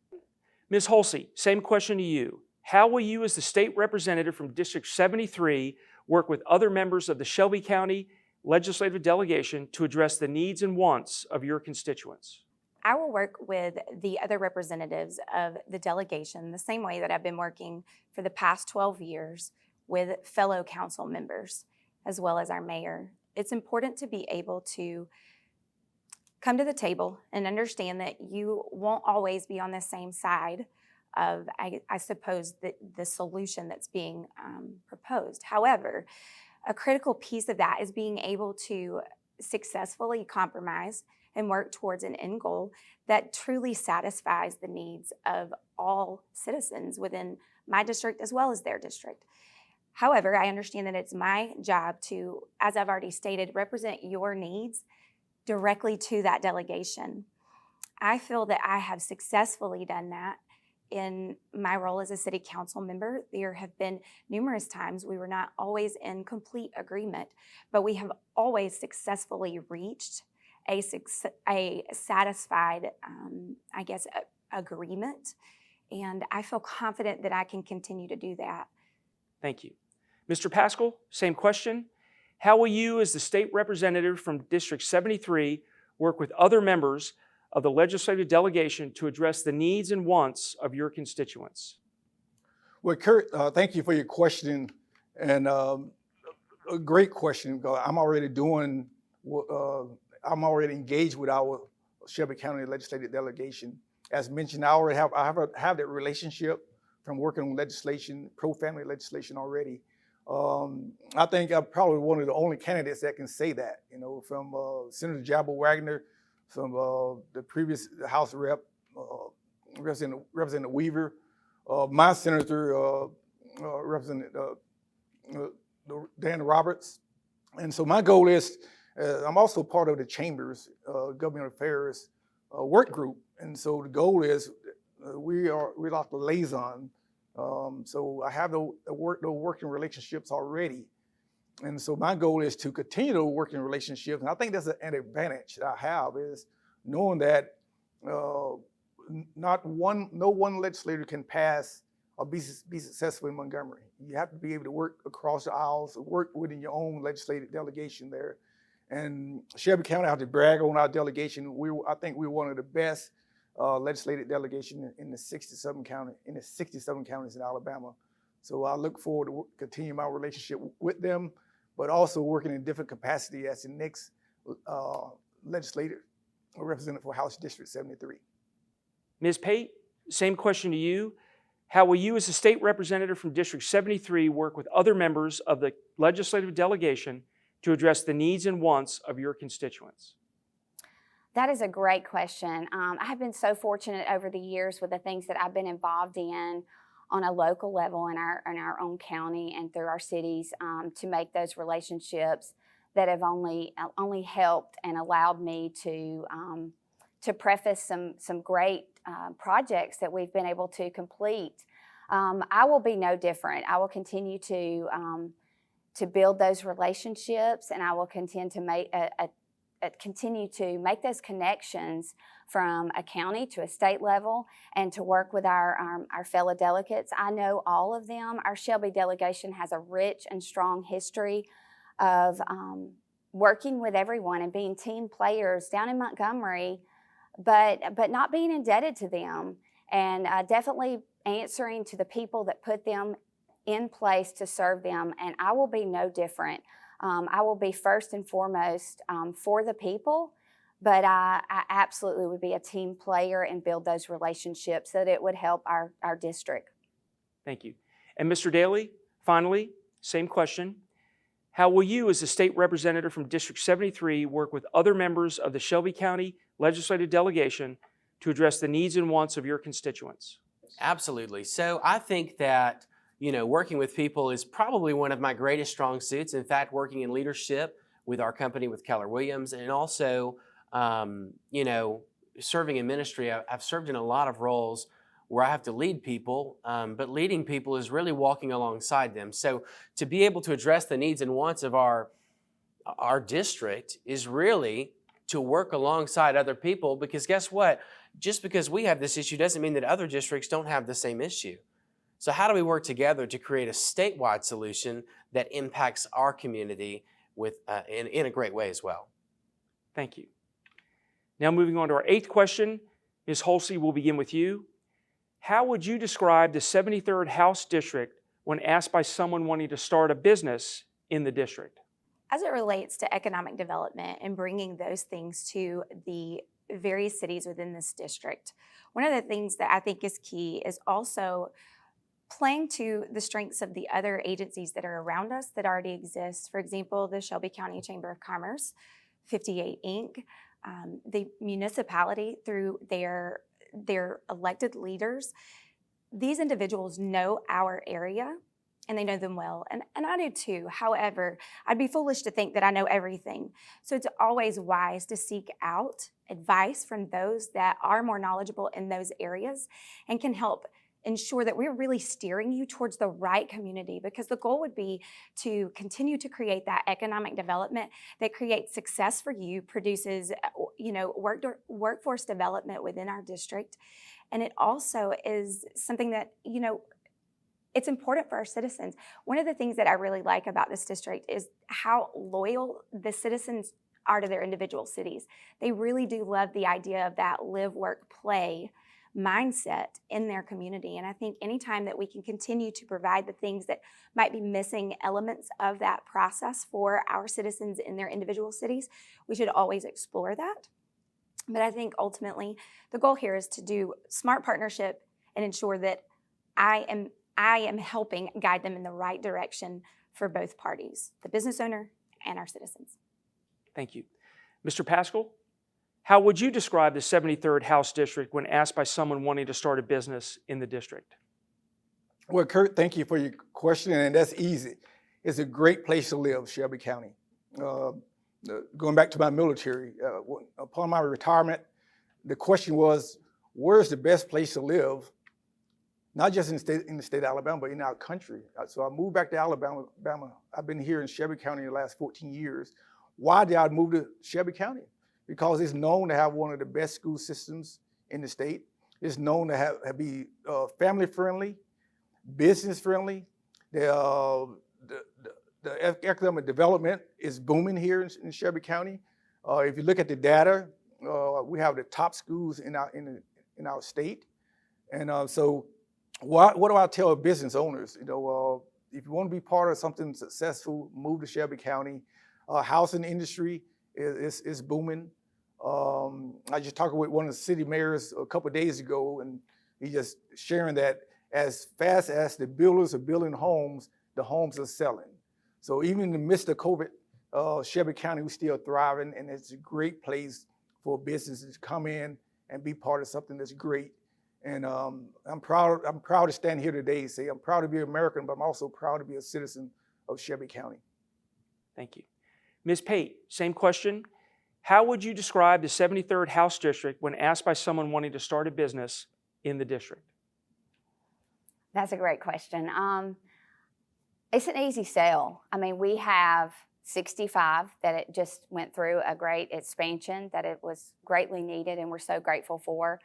Ms. Holsey, same question to you. How will you, as the state representative from District 73, work with other members of the Shelby County legislative delegation to address the needs and wants of your constituents? I will work with the other representatives of the delegation the same way that I've been working for the past 12 years with fellow council members, as well as our mayor. It's important to be able to come to the table and understand that you won't always be on the same side of, I suppose, the solution that's being proposed. However, a critical piece of that is being able to successfully compromise and work towards an end goal that truly satisfies the needs of all citizens within my district as well as their district. However, I understand that it's my job to, as I've already stated, represent your needs directly to that delegation. I feel that I have successfully done that in my role as a city council member. There have been numerous times we were not always in complete agreement, but we have always successfully reached a satisfied, agreement. And I feel confident that I can continue to do that. Thank you. Mr. Paschal, same question. How will you, as the state representative from District 73, work with other members of the legislative delegation to address the needs and wants of your constituents? Well, Kurt, thank you for your question. And a great question, because I'm already doing, I'm already engaged with our Shelby County Legislative Delegation. As mentioned, I already have that relationship from working on legislation, pro-family legislation already. I think I'm probably one of the only candidates that can say that, you know, from Senator Jabba Wagner, from the previous House Rep, Representative Weaver, my Senator, Representative Dan Roberts. And so my goal is, I'm also part of the Chamber's Government Affairs work group. And so the goal is we're like the liaison. So I have those working relationships already. And so my goal is to continue those working relationships. And I think that's an advantage that I have, is knowing that no one legislator can pass or be successful in Montgomery. You have to be able to work across the aisles, work within your own legislative delegation there. And Shelby County, I have to brag on our delegation. I think we're one of the best legislative delegation in the 67 counties in Alabama. So I look forward to continue my relationship with them, but also working in different capacity as the next legislator representative for House District 73. Ms. Pate, same question to you. How will you, as a state representative from District 73, work with other members of the legislative delegation to address the needs and wants of your constituents? That is a great question. I have been so fortunate over the years with the things that I've been involved in on a local level in our own county and through our cities to make those relationships that have only helped and allowed me to preface some great projects that we've been able to complete. I will be no different. I will continue to build those relationships, and I will continue to make those connections from a county to a state level, and to work with our fellow delegates. I know all of them. Our Shelby delegation has a rich and strong history of working with everyone and being team players down in Montgomery, but not being indebted to them, and definitely answering to the people that put them in place to serve them. And I will be no different. I will be first and foremost for the people, but I absolutely would be a team player and build those relationships so that it would help our district. Thank you. And Mr. Daly, finally, same question. How will you, as a state representative from District 73, work with other members of the Shelby County Legislative Delegation to address the needs and wants of your constituents? Absolutely. So I think that, you know, working with people is probably one of my greatest strong suits. In fact, working in leadership with our company, with Keller Williams, and also, you know, serving in ministry. I've served in a lot of roles where I have to lead people, but leading people is really walking alongside them. So to be able to address the needs and wants of our district is really to work alongside other people, because guess what? Just because we have this issue doesn't mean that other districts don't have the same issue. So how do we work together to create a statewide solution that impacts our community in a great way as well? Thank you. Now moving on to our 8th question. Ms. Holsey, we'll begin with you. How would you describe the 73rd House District when asked by someone wanting to start a business in the district? As it relates to economic development and bringing those things to the various cities within this district, one of the things that I think is key is also playing to the strengths of the other agencies that are around us that already exist. For example, the Shelby County Chamber of Commerce, 58 Inc., the municipality through their elected leaders. These individuals know our area and they know them well, and I do too. However, I'd be foolish to think that I know everything. So it's always wise to seek out advice from those that are more knowledgeable in those areas and can help ensure that we're really steering you towards the right community, because the goal would be to continue to create that economic development that creates success for you, produces, workforce development within our district. And it also is something that, it's important for our citizens. One of the things that I really like about this district is how loyal the citizens are to their individual cities. They really do love the idea of that live, work, play mindset in their community. And I think anytime that we can continue to provide the things that might be missing elements of that process for our citizens in their individual cities, we should always explore that. But I think ultimately the goal here is to do smart partnership and ensure that I am helping guide them in the right direction for both parties, the business owner and our citizens. Thank you. Mr. Paschal, how would you describe the 73rd House District when asked by someone wanting to start a business in the district? Well, Kurt, thank you for your question, and that's easy. It's a great place to live, Shelby County. Going back to my military, upon my retirement, the question was, where's the best place to live? Not just in the state of Alabama, but in our country. So I moved back to Alabama. I've been here in Shelby County the last 14 years. Why did I move to Shelby County? Because it's known to have one of the best school systems in the state. It's known to be family friendly, business friendly. The economic development is booming here in Shelby County. If you look at the data, we have the top schools in our state. And so what do I tell business owners? If you want to be part of something successful, move to Shelby County. Housing industry is booming. I just talked with one of the city mayors a couple of days ago, and he just sharing that as fast as the builders are building homes, the homes are selling. So even in the midst of COVID, Shelby County was still thriving, and it's a great place for businesses to come in and be part of something that's great. And I'm proud to stand here today and say I'm proud to be American, but I'm also proud to be a citizen of Shelby County. Thank you. Ms. Pate, same question. How would you describe the 73rd House District when asked by someone wanting to start a business in the district? That's a great question. It's an easy sell. I mean, we have 65 that it just went through a great expansion that it was greatly needed and we're so grateful for.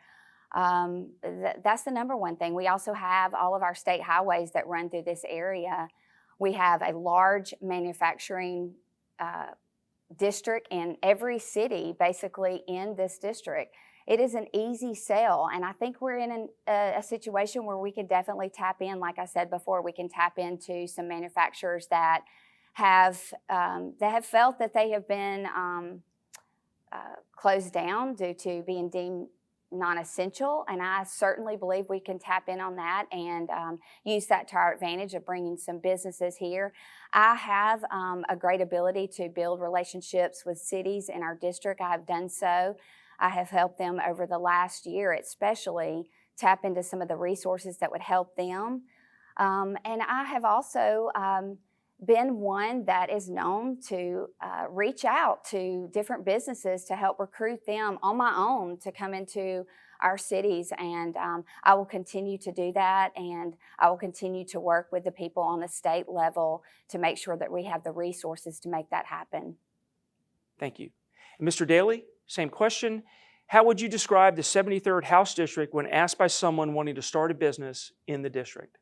That's the number one thing. We also have all of our state highways that run through this area. We have a large manufacturing district in every city, basically in this district. It is an easy sell, and I think we're in a situation where we can definitely tap in. Like I said before, we can tap into some manufacturers that have felt that they have been closed down due to being deemed non-essential, and I certainly believe we can tap in on that and use that to our advantage of bringing some businesses here. I have a great ability to build relationships with cities in our district. I have done so. I have helped them over the last year, especially tap into some of the resources that would help them. And I have also been one that is known to reach out to different businesses to help recruit them on my own to come into our cities. And I will continue to do that, and I will continue to work with the people on the state level to make sure that we have the resources to make that happen. Thank you. And Mr. Daly, same question. How would you describe the 73rd House District when asked by someone wanting to start a business in the district?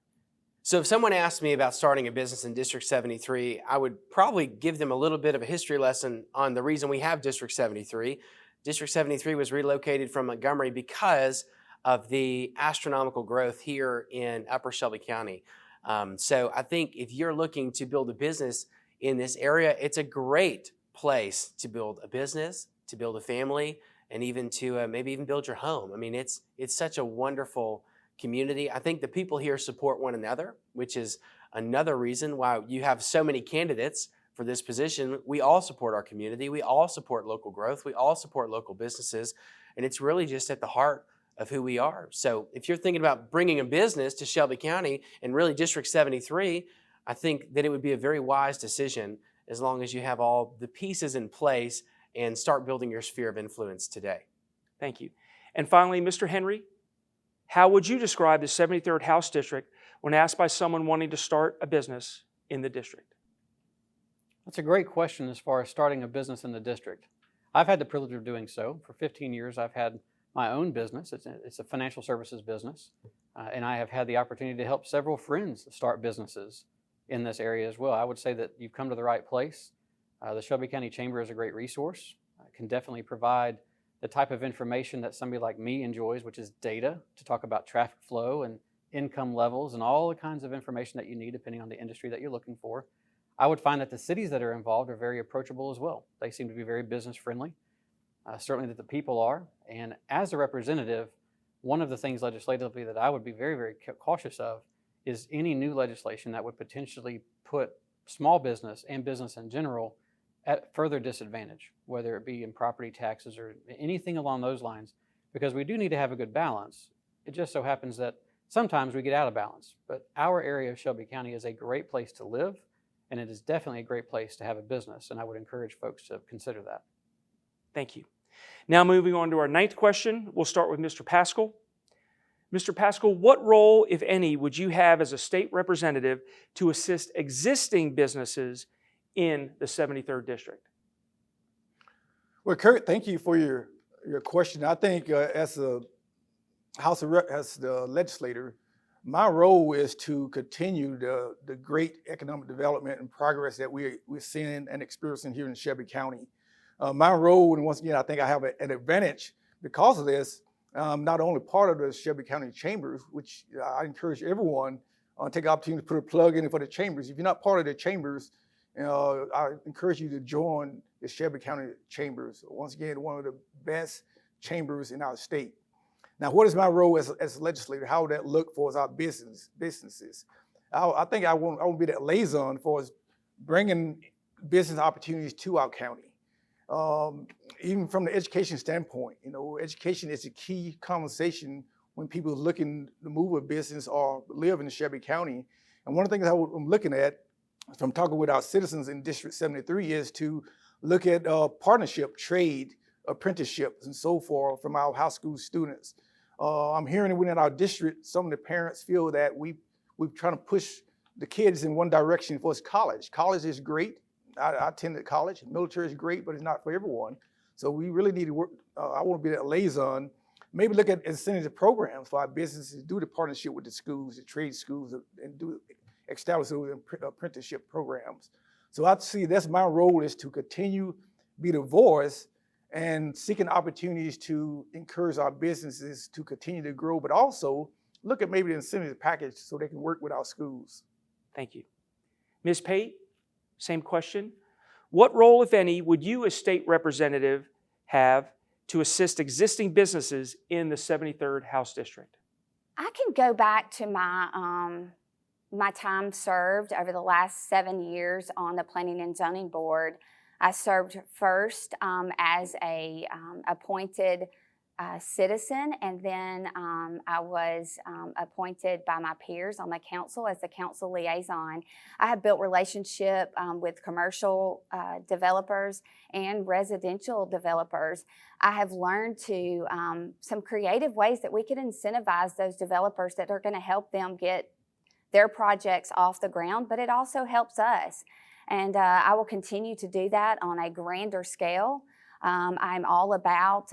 So if someone asked me about starting a business in District 73, I would probably give them a little bit of a history lesson on the reason we have District 73. District 73 was relocated from Montgomery because of the astronomical growth here in Upper Shelby County. So I think if you're looking to build a business in this area, it's a great place to build a business, to build a family, and even to maybe even build your home. I mean, it's such a wonderful community. I think the people here support one another, which is another reason why you have so many candidates for this position. We all support our community. We all support local growth. We all support local businesses. And it's really just at the heart of who we are. So if you're thinking about bringing a business to Shelby County and really District 73, I think that it would be a very wise decision as long as you have all the pieces in place and start building your sphere of influence today. Thank you. And finally, Mr. Henry, how would you describe the 73rd House District when asked by someone wanting to start a business in the district? That's a great question as far as starting a business in the district. I've had the privilege of doing so. For 15 years, I've had my own business. It's a financial services business, and I have had the opportunity to help several friends start businesses in this area as well. I would say that you've come to the right place. The Shelby County Chamber is a great resource. It can definitely provide the type of information that somebody like me enjoys, which is data, to talk about traffic flow and income levels and all the kinds of information that you need depending on the industry that you're looking for. I would find that the cities that are involved are very approachable as well. They seem to be very business friendly, certainly that the people are. And as a representative, one of the things legislatively that I would be very, very cautious of is any new legislation that would potentially put small business and business in general at further disadvantage, whether it be in property taxes or anything along those lines, because we do need to have a good balance. It just so happens that sometimes we get out of balance, but our area of Shelby County is a great place to live, and it is definitely a great place to have a business, and I would encourage folks to consider that. Thank you. Now moving on to our ninth question, we'll start with Mr. Paschal. Mr. Paschal, what role, if any, would you have as a state representative to assist existing businesses in the 73rd District? Well, Kurt, thank you for your question. I think as the as the legislator, my role is to continue the great economic development and progress that we're seeing and experiencing here in Shelby County. My role, and once again, I think I have an advantage because of this. Not only part of the Shelby County Chambers, which I encourage everyone to take the opportunity to put a plug in for the Chambers. If you're not part of the Chambers, I encourage you to join the Shelby County Chambers. Once again, one of the best chambers in our state. Now, what is my role as a legislator? How would that look for our businesses? I think I want to be that liaison for us bringing business opportunities to our county. Even from the education standpoint, education is a key conversation when people are looking to move a business or live in Shelby County. And one of the things I'm looking at from talking with our citizens in District 73 is to look at partnership, trade, apprenticeships, and so forth from our high school students. I'm hearing within our district, some of the parents feel that we're trying to push the kids in one direction for college. College is great. I attended college. Military is great, but it's not for everyone. So we really need to work. I want to be that liaison. Maybe look at incentive programs for our businesses, do the partnership with the schools, the trade schools, and establish those apprenticeship programs. So I see that's my role, is to continue be the voice and seeking opportunities to encourage our businesses to continue to grow, but also look at maybe the incentive package so they can work with our schools. Thank you. Ms. Pate, same question. What role, if any, would you as state representative have to assist existing businesses in the 73rd House District? I can go back to my time served over the last 7 years on the Planning and Zoning Board. I served first as a appointed citizen, and then I was appointed by my peers on the council as the council liaison. I have built relationship with commercial developers and residential developers. I have learned to some creative ways that we could incentivize those developers that are going to help them get their projects off the ground, but it also helps us. And I will continue to do that on a grander scale. I'm all about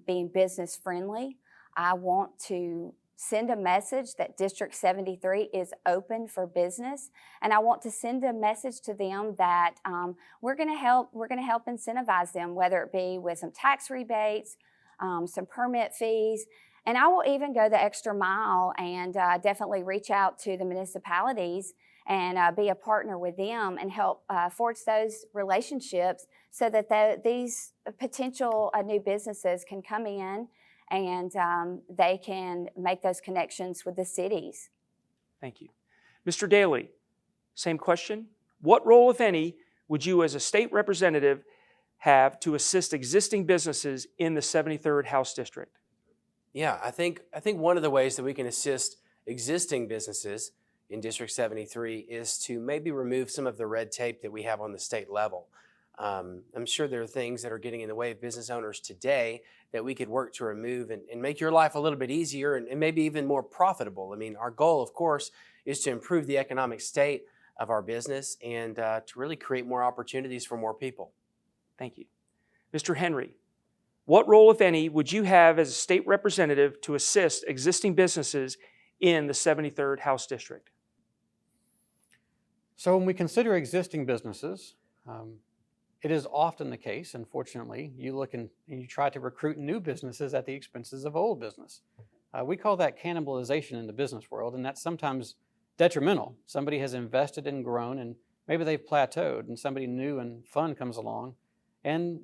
being business friendly. I want to send a message that District 73 is open for business, and I want to send a message to them that we're going to help incentivize them, whether it be with some tax rebates, some permit fees, and I will even go the extra mile and definitely reach out to the municipalities and be a partner with them and help forge those relationships so that these potential new businesses can come in and they can make those connections with the cities. Thank you. Mr. Daly, same question. What role, if any, would you as a state representative have to assist existing businesses in the 73rd House District? Yeah, I think one of the ways that we can assist existing businesses in District 73 is to maybe remove some of the red tape that we have on the state level. I'm sure there are things that are getting in the way of business owners today that we could work to remove and make your life a little bit easier and maybe even more profitable. I mean, our goal, of course, is to improve the economic state of our business and to really create more opportunities for more people. Thank you. Mr. Henry, what role, if any, would you have as a state representative to assist existing businesses in the 73rd House District? So when we consider existing businesses, it is often the case, unfortunately, you look and you try to recruit new businesses at the expenses of old business. We call that cannibalization in the business world, and that's sometimes detrimental. Somebody has invested and grown, and maybe they've plateaued, and somebody new and fun comes along, and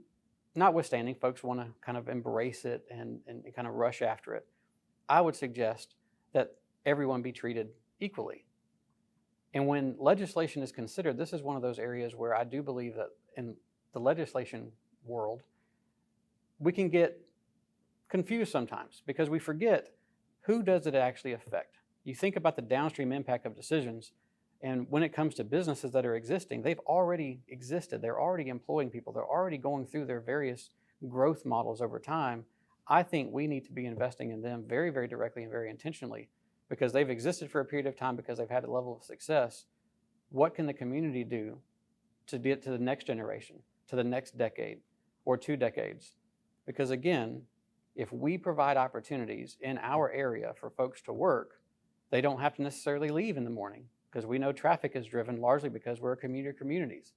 notwithstanding, folks want to kind of embrace it and kind of rush after it. I would suggest that everyone be treated equally. And when legislation is considered, this is one of those areas where I do believe that in the legislation world, we can get confused sometimes because we forget who does it actually affect. You think about the downstream impact of decisions, and when it comes to businesses that are existing, they've already existed. They're already employing people. They're already going through their various growth models over time. I think we need to be investing in them very, very directly and very intentionally because they've existed for a period of time because they've had a level of success. What can the community do to get to the next generation, to the next decade or 2 decades? Because again, if we provide opportunities in our area for folks to work, they don't have to necessarily leave in the morning because we know traffic is driven largely because we're a commuter communities.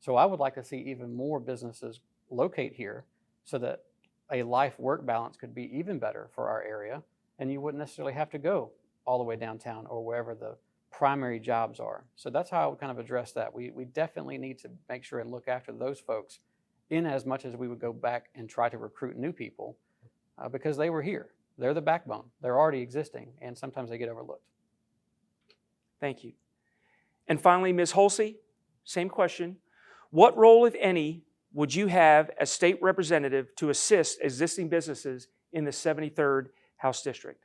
So I would like to see even more businesses locate here so that a life-work balance could be even better for our area, and you wouldn't necessarily have to go all the way downtown or wherever the primary jobs are. So that's how I would kind of address that. We definitely need to make sure and look after those folks in as much as we would go back and try to recruit new people because they were here. They're the backbone. They're already existing, and sometimes they get overlooked. Thank you. And finally, Ms. Holsey, same question. What role, if any, would you have as state representative to assist existing businesses in the 73rd House District?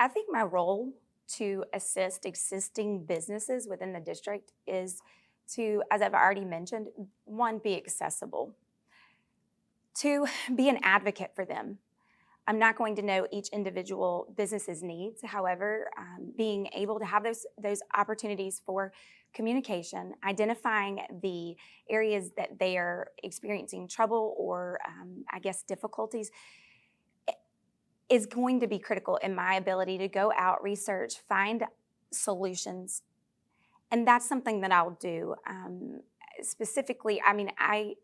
I think my role to assist existing businesses within the district is to, as I've already mentioned, 1, be accessible. 2, be an advocate for them. I'm not going to know each individual business's needs. However, being able to have those opportunities for communication, identifying the areas that they are experiencing trouble or, difficulties, is going to be critical in my ability to go out, research, find solutions. And that's something that I'll do. Specifically, I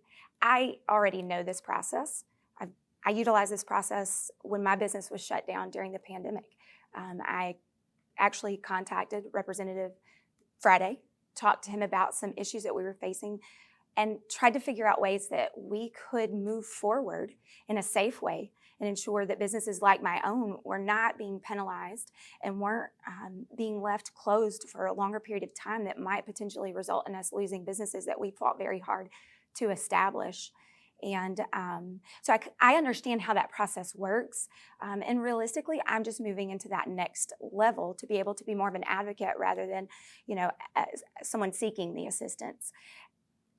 already know this process. I utilized this process when my business was shut down during the pandemic. I actually contacted Representative Friday, talked to him about some issues that we were facing, and tried to figure out ways that we could move forward in a safe way and ensure that businesses like my own were not being penalized and weren't being left closed for a longer period of time that might potentially result in us losing businesses that we fought very hard to establish. And so I understand how that process works. And realistically, I'm just moving into that next level to be able to be more of an advocate rather than, someone seeking the assistance.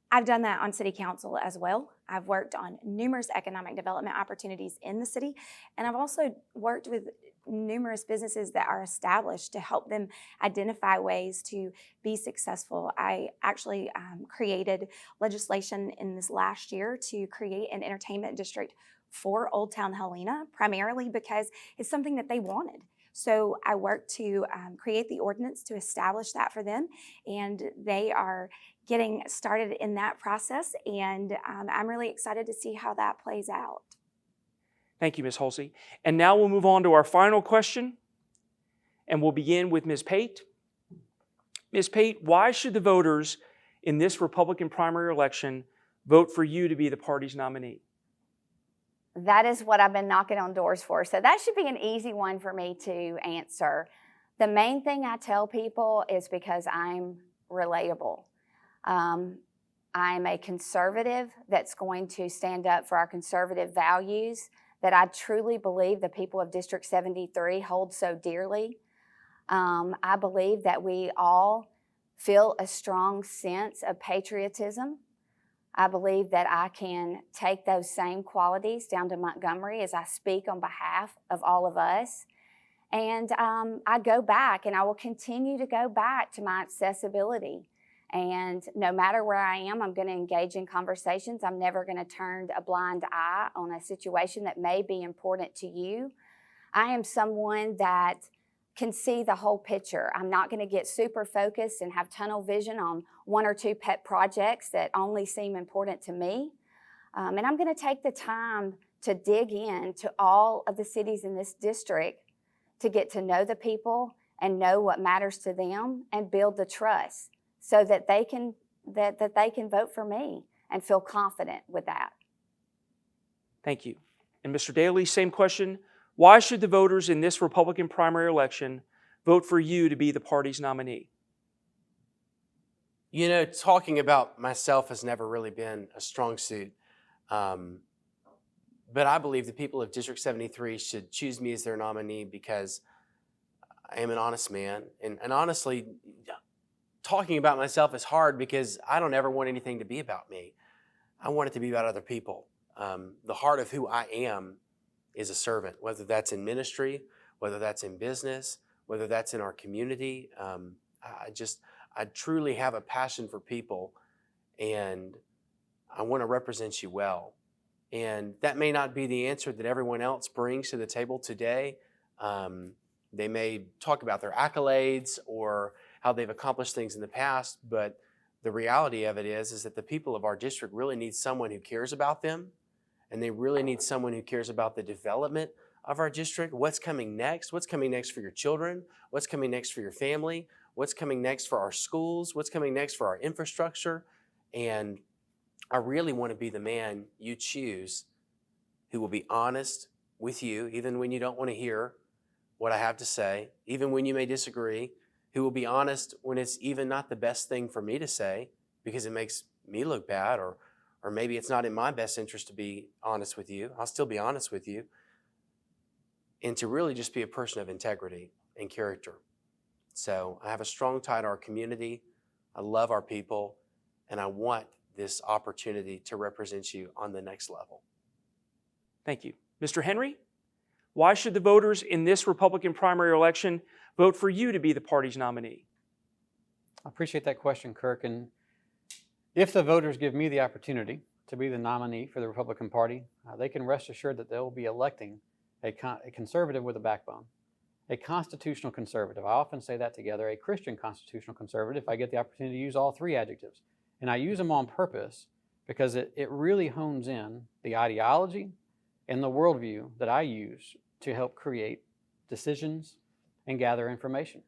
I've done that on city council as well. I've worked on numerous economic development opportunities in the city, and I've also worked with numerous businesses that are established to help them identify ways to be successful. I actually created legislation in this last year to create an entertainment district for Old Town Helena, primarily because it's something that they wanted. So I worked to create the ordinance to establish that for them, and they are getting started in that process, and I'm really excited to see how that plays out. Thank you, Ms. Holsey. And now we'll move on to our final question, and we'll begin with Ms. Pate. Ms. Pate, why should the voters in this Republican primary election vote for you to be the party's nominee? That is what I've been knocking on doors for. So that should be an easy one for me to answer. The main thing I tell people is because I'm relatable. I'm a conservative that's going to stand up for our conservative values that I truly believe the people of District 73 hold so dearly. I believe that we all feel a strong sense of patriotism. I believe that I can take those same qualities down to Montgomery as I speak on behalf of all of us. And I go back, and I will continue to go back to my accessibility. And no matter where I am, I'm going to engage in conversations. I'm never going to turn a blind eye on a situation that may be important to you. I am someone that can see the whole picture. I'm not going to get super focused and have tunnel vision on one or two pet projects that only seem important to me. And I'm going to take the time to dig into all of the cities in this district to get to know the people and know what matters to them and build the trust so that they can vote for me and feel confident with that. Thank you. And Mr. Daly, same question. Why should the voters in this Republican primary election vote for you to be the party's nominee? You know, talking about myself has never really been a strong suit. But I believe the people of District 73 should choose me as their nominee because I am an honest man. And honestly, talking about myself is hard because I don't ever want anything to be about me. I want it to be about other people. The heart of who I am is a servant, whether that's in ministry, whether that's in business, whether that's in our community. I truly have a passion for people, and I want to represent you well. And that may not be the answer that everyone else brings to the table today. They may talk about their accolades or how they've accomplished things in the past, but the reality of it is that the people of our district really need someone who cares about them, and they really need someone who cares about the development of our district. What's coming next? What's coming next for your children? What's coming next for your family? What's coming next for our schools? What's coming next for our infrastructure? And I really want to be the man you choose who will be honest with you, even when you don't want to hear what I have to say, even when you may disagree, who will be honest when it's even not the best thing for me to say because it makes me look bad, or maybe it's not in my best interest to be honest with you. I'll still be honest with you. And to really just be a person of integrity and character. So I have a strong tie to our community. I love our people, and I want this opportunity to represent you on the next level. Thank you. Mr. Henry, why should the voters in this Republican primary election vote for you to be the party's nominee? I appreciate that question, Kirk. And if the voters give me the opportunity to be the nominee for the Republican Party, they can rest assured that they'll be electing a conservative with a backbone, a constitutional conservative. I often say that together, a Christian constitutional conservative. I get the opportunity to use all three adjectives. And I use them on purpose because it really hones in the ideology and the worldview that I use to help create decisions and gather information.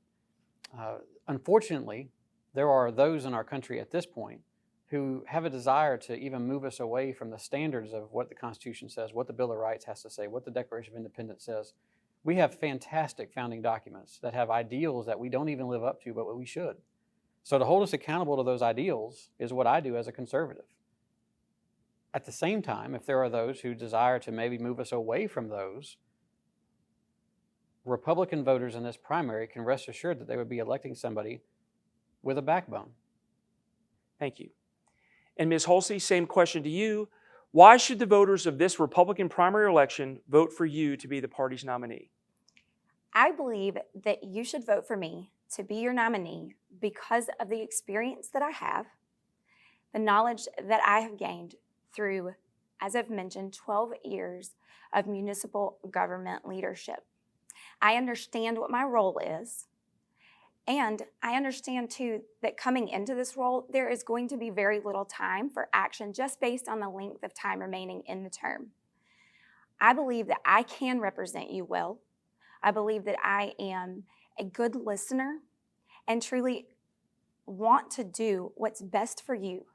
Unfortunately, there are those in our country at this point who have a desire to even move us away from the standards of what the Constitution says, what the Bill of Rights has to say, what the Declaration of Independence says. We have fantastic founding documents that have ideals that we don't even live up to, but we should. So to hold us accountable to those ideals is what I do as a conservative. At the same time, if there are those who desire to maybe move us away from those, Republican voters in this primary can rest assured that they would be electing somebody with a backbone. Thank you. And Ms. Hulsey, same question to you. Why should the voters of this Republican primary election vote for you to be the party's nominee? I believe that you should vote for me to be your nominee because of the experience that I have, the knowledge that I have gained through, as I've mentioned, 12 years of municipal government leadership. I understand what my role is, and I understand too that coming into this role, there is going to be very little time for action just based on the length of time remaining in the term. I believe that I can represent you well. I believe that I am a good listener and truly want to do what's best for you.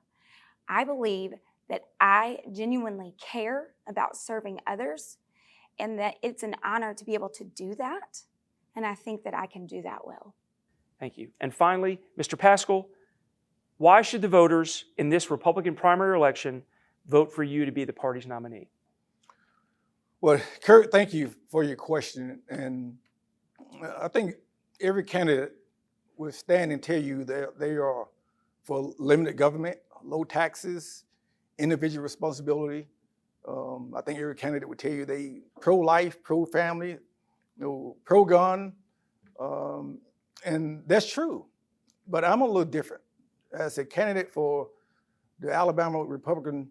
I believe that I genuinely care about serving others and that it's an honor to be able to do that. And I think that I can do that well. Thank you. And finally, Mr. Paschal, why should the voters in this Republican primary election vote for you to be the party's nominee? Well, Kurt, thank you for your question. And I think every candidate will stand and tell you that they are for limited government, low taxes, individual responsibility. I think every candidate would tell you they pro-life, pro-family, pro-gun, and that's true. But I'm a little different. As a candidate for the Alabama Republican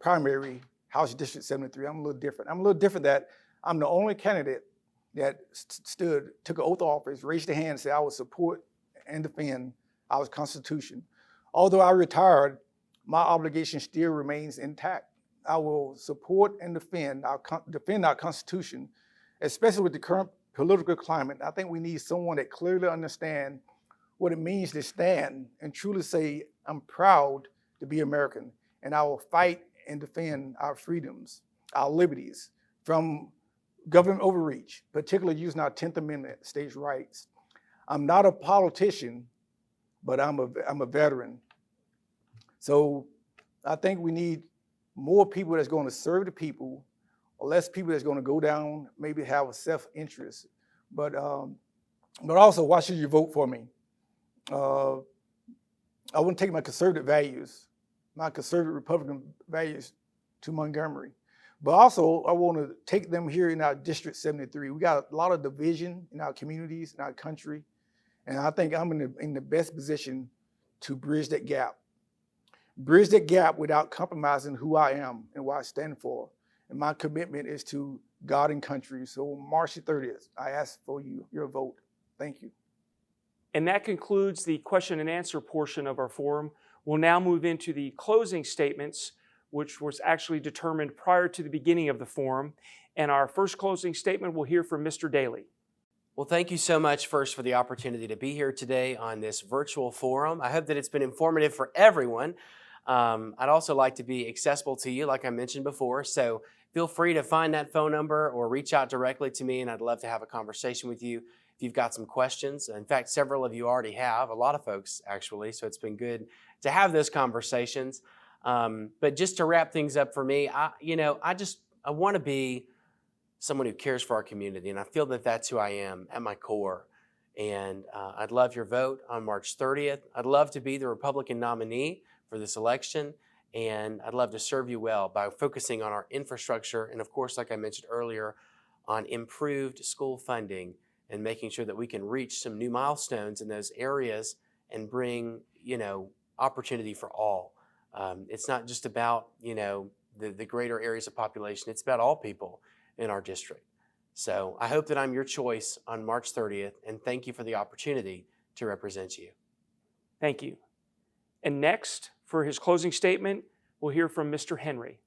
primary, House District 73, I'm a little different. I'm a little different that I'm the only candidate that took an oath of office, raised their hand and said, I will support and defend our Constitution. Although I retired, my obligation still remains intact. I will support and defend our Constitution, especially with the current political climate. I think we need someone that clearly understands what it means to stand and truly say, I'm proud to be American, and I will fight and defend our freedoms, our liberties from government overreach, particularly using our 10th Amendment states' rights. I'm not a politician, but I'm a veteran. So I think we need more people that's going to serve the people, or less people that's going to go down, maybe have a self-interest. But also, why should you vote for me? I wouldn't take my conservative values, my conservative Republican values to Montgomery. But also, I want to take them here in our District 73. We got a lot of division in our communities, in our country, and I think I'm in the best position to bridge that gap. Bridge that gap without compromising who I am and what I stand for. And my commitment is to God and country. So on March the 30th, I ask for your vote. Thank you. And that concludes the question and answer portion of our forum. We'll now move into the closing statements, which was actually determined prior to the beginning of the forum. And our first closing statement, we'll hear from Mr. Daly. Well, thank you so much first for the opportunity to be here today on this virtual forum. I hope that it's been informative for everyone. I'd also like to be accessible to you, like I mentioned before. So feel free to find that phone number or reach out directly to me, and I'd love to have a conversation with you if you've got some questions. In fact, several of you already have, a lot of folks actually, so it's been good to have those conversations. But just to wrap things up for me, I want to be someone who cares for our community, and I feel that that's who I am at my core. And I'd love your vote on March 30th. I'd love to be the Republican nominee for this election, and I'd love to serve you well by focusing on our infrastructure and, of course, like I mentioned earlier, on improved school funding and making sure that we can reach some new milestones in those areas and bring, opportunity for all. It's not just about, the greater areas of population. It's about all people in our district. So I hope that I'm your choice on March 30th, and thank you for the opportunity to represent you. Thank you. And next, for his closing statement, we'll hear from Mr. Henry.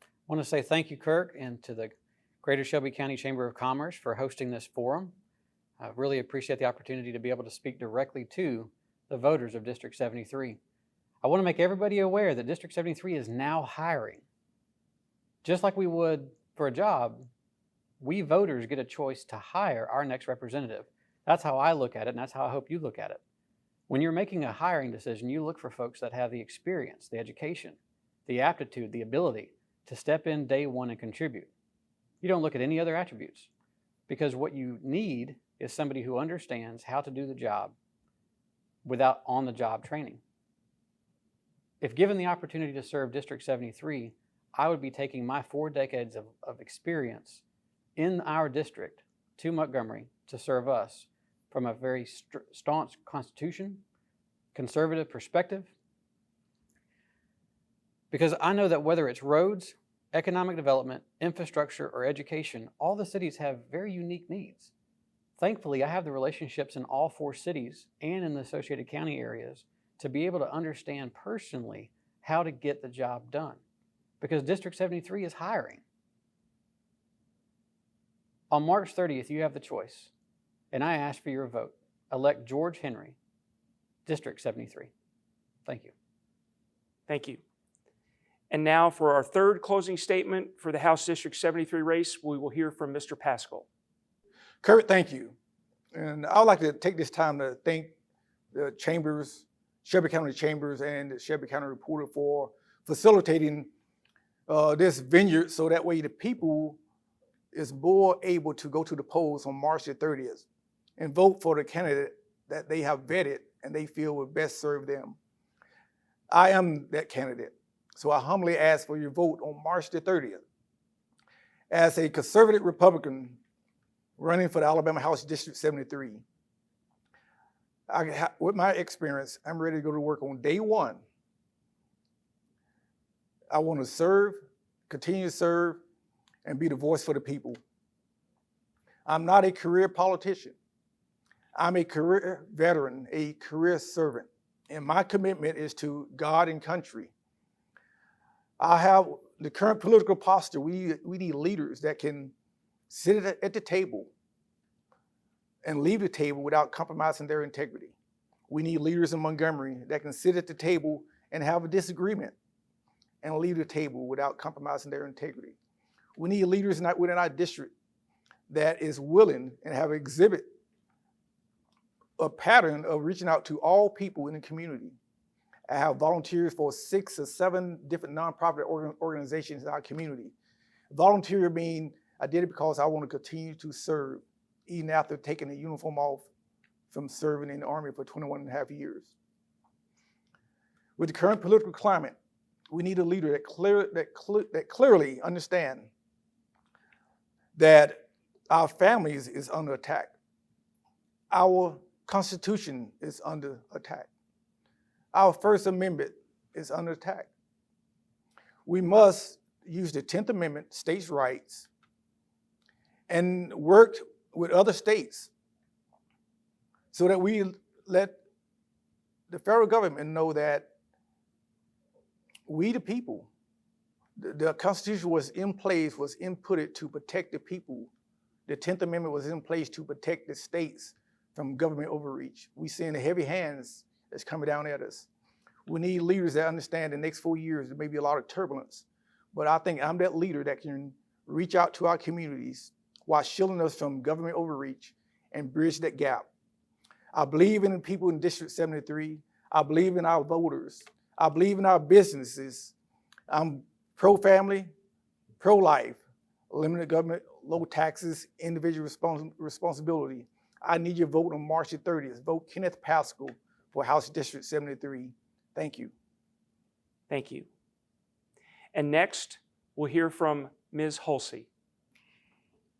I want to say thank you, Kirk, and to the Greater Shelby County Chamber of Commerce for hosting this forum. I really appreciate the opportunity to be able to speak directly to the voters of District 73. I want to make everybody aware that District 73 is now hiring. Just like we would for a job, we voters get a choice to hire our next representative. That's how I look at it, and that's how I hope you look at it. When you're making a hiring decision, you look for folks that have the experience, the education, the aptitude, the ability to step in day one and contribute. You don't look at any other attributes, because what you need is somebody who understands how to do the job without on-the-job training. If given the opportunity to serve District 73, I would be taking my 4 decades of experience in our district to Montgomery to serve us from a very staunch Constitution, conservative perspective. Because I know that whether it's roads, economic development, infrastructure, or education, all the cities have very unique needs. Thankfully, I have the relationships in all 4 cities and in the associated county areas to be able to understand personally how to get the job done. Because District 73 is hiring. On March 30th, you have the choice, and I ask for your vote. Elect George Henry, District 73. Thank you. Thank you. And now for our third closing statement for the House District 73 race, we will hear from Mr. Pascal. Kurt, thank you. And I would like to take this time to thank the chambers, Shelby County Chambers and the Shelby County Reporter for facilitating this vineyard so that way the people is more able to go to the polls on March the 30th and vote for the candidate that they have vetted and they feel would best serve them. I am that candidate, so I humbly ask for your vote on March the 30th. As a conservative Republican running for the Alabama House District 73, with my experience, I'm ready to go to work on day one. I want to serve, continue to serve, and be the voice for the people. I'm not a career politician. I'm a career veteran, a career servant, and my commitment is to God and country. I have the current political posture. We need leaders that can sit at the table and leave the table without compromising their integrity. We need leaders in Montgomery that can sit at the table and have a disagreement and leave the table without compromising their integrity. We need leaders within our district that is willing and have exhibit a pattern of reaching out to all people in the community. I have volunteers for 6 or 7 different nonprofit organizations in our community. Volunteer means I did it because I want to continue to serve, even after taking the uniform off from serving in the Army for 21 and a half years. With the current political climate, we need a leader that clearly understands that our families is under attack. Our Constitution is under attack. Our First Amendment is under attack. We must use the 10th Amendment, states' rights, and work with other states so that we let the federal government know that we the people, the Constitution was in place, was inputted to protect the people. The 10th Amendment was in place to protect the states from government overreach. We seeing the heavy hands that's coming down at us. We need leaders that understand the next 4 years there may be a lot of turbulence, but I think I'm that leader that can reach out to our communities while shielding us from government overreach and bridge that gap. I believe in the people in District 73. I believe in our voters. I believe in our businesses. I'm pro-family, pro-life, limited government, low taxes, individual responsibility. I need your vote on March the 30th. Vote Kenneth Pascal for House District 73. Thank you. Thank you. And next, we'll hear from Ms. Hulsey.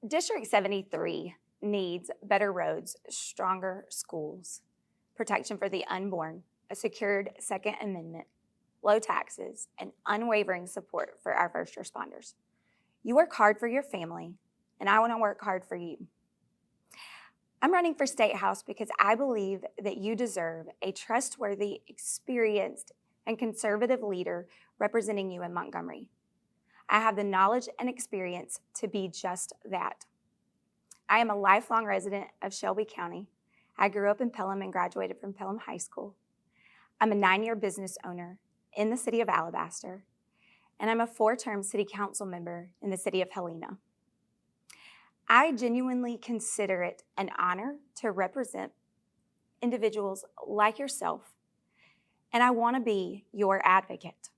District 73 needs better roads, stronger schools, protection for the unborn, a secured Second Amendment, low taxes, and unwavering support for our first responders. You work hard for your family, and I want to work hard for you. I'm running for State House because I believe that you deserve a trustworthy, experienced, and conservative leader representing you in Montgomery. I have the knowledge and experience to be just that. I am a lifelong resident of Shelby County. I grew up in Pelham and graduated from Pelham High School. I'm a 9-year business owner in the city of Alabaster, and I'm a 4-term city council member in the city of Helena. I genuinely consider it an honor to represent individuals like yourself, and I want to be your advocate.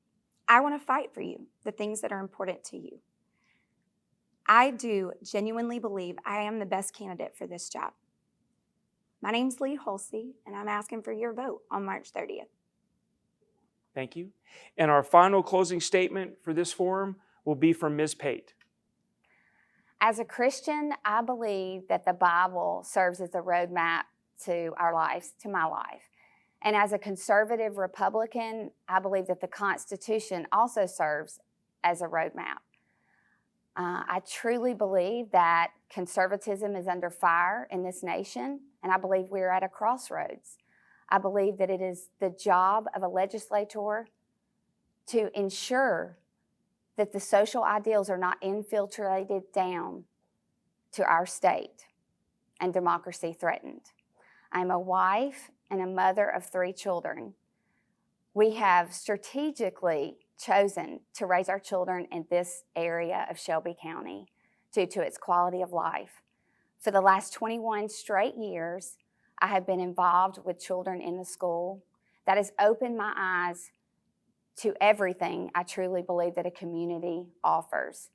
I want to fight for you, the things that are important to you. I do genuinely believe I am the best candidate for this job. My name's Lee Hulsey, and I'm asking for your vote on March 30th. Thank you. And our final closing statement for this forum will be from Ms. Pate. As a Christian, I believe that the Bible serves as a roadmap to our lives, to my life. And as a conservative Republican, I believe that the Constitution also serves as a roadmap. I truly believe that conservatism is under fire in this nation, and I believe we're at a crossroads. I believe that it is the job of a legislator to ensure that the social ideals are not infiltrated down to our state and democracy threatened. I'm a wife and a mother of 3 children. We have strategically chosen to raise our children in this area of Shelby County due to its quality of life. For the last 21 straight years, I have been involved with children in the school. That has opened my eyes to everything I truly believe that a community offers.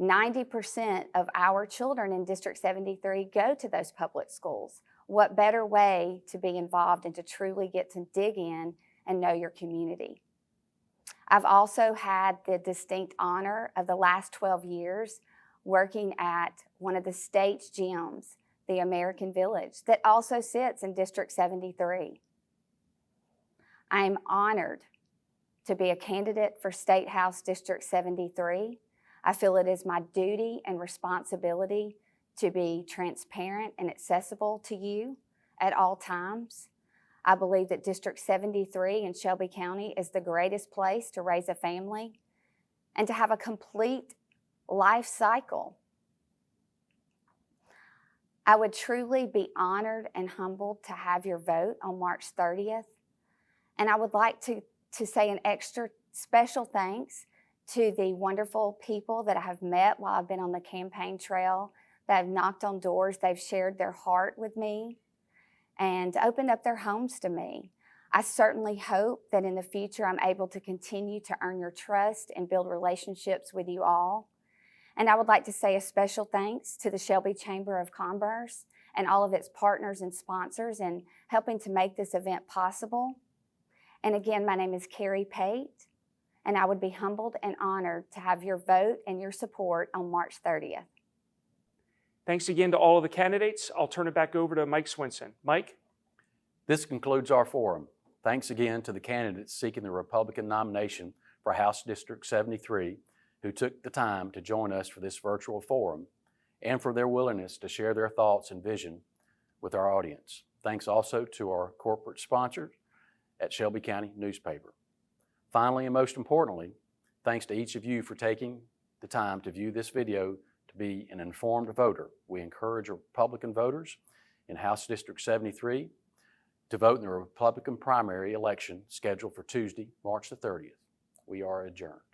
90% of our children in District 73 go to those public schools. What better way to be involved and to truly get to dig in and know your community? I've also had the distinct honor of the last 12 years working at one of the state's gyms, the American Village, that also sits in District 73. I am honored to be a candidate for State House District 73. I feel it is my duty and responsibility to be transparent and accessible to you at all times. I believe that District 73 in Shelby County is the greatest place to raise a family and to have a complete life cycle. I would truly be honored and humbled to have your vote on March 30th. And I would like to say an extra special thanks to the wonderful people that I have met while I've been on the campaign trail, that have knocked on doors, they've shared their heart with me and opened up their homes to me. I certainly hope that in the future I'm able to continue to earn your trust and build relationships with you all. And I would like to say a special thanks to the Shelby Chamber of Commerce and all of its partners and sponsors in helping to make this event possible. And again, my name is Carrie Pate, and I would be humbled and honored to have your vote and your support on March 30th. Thanks again to all of the candidates. I'll turn it back over to Mike Swinson. Mike? This concludes our forum. Thanks again to the candidates seeking the Republican nomination for House District 73 who took the time to join us for this virtual forum and for their willingness to share their thoughts and vision with our audience. Thanks also to our corporate sponsors at Shelby County Newspaper. Finally, and most importantly, thanks to each of you for taking the time to view this video to be an informed voter. We encourage Republican voters in House District 73 to vote in the Republican primary election scheduled for Tuesday, March the 30th. We are adjourned.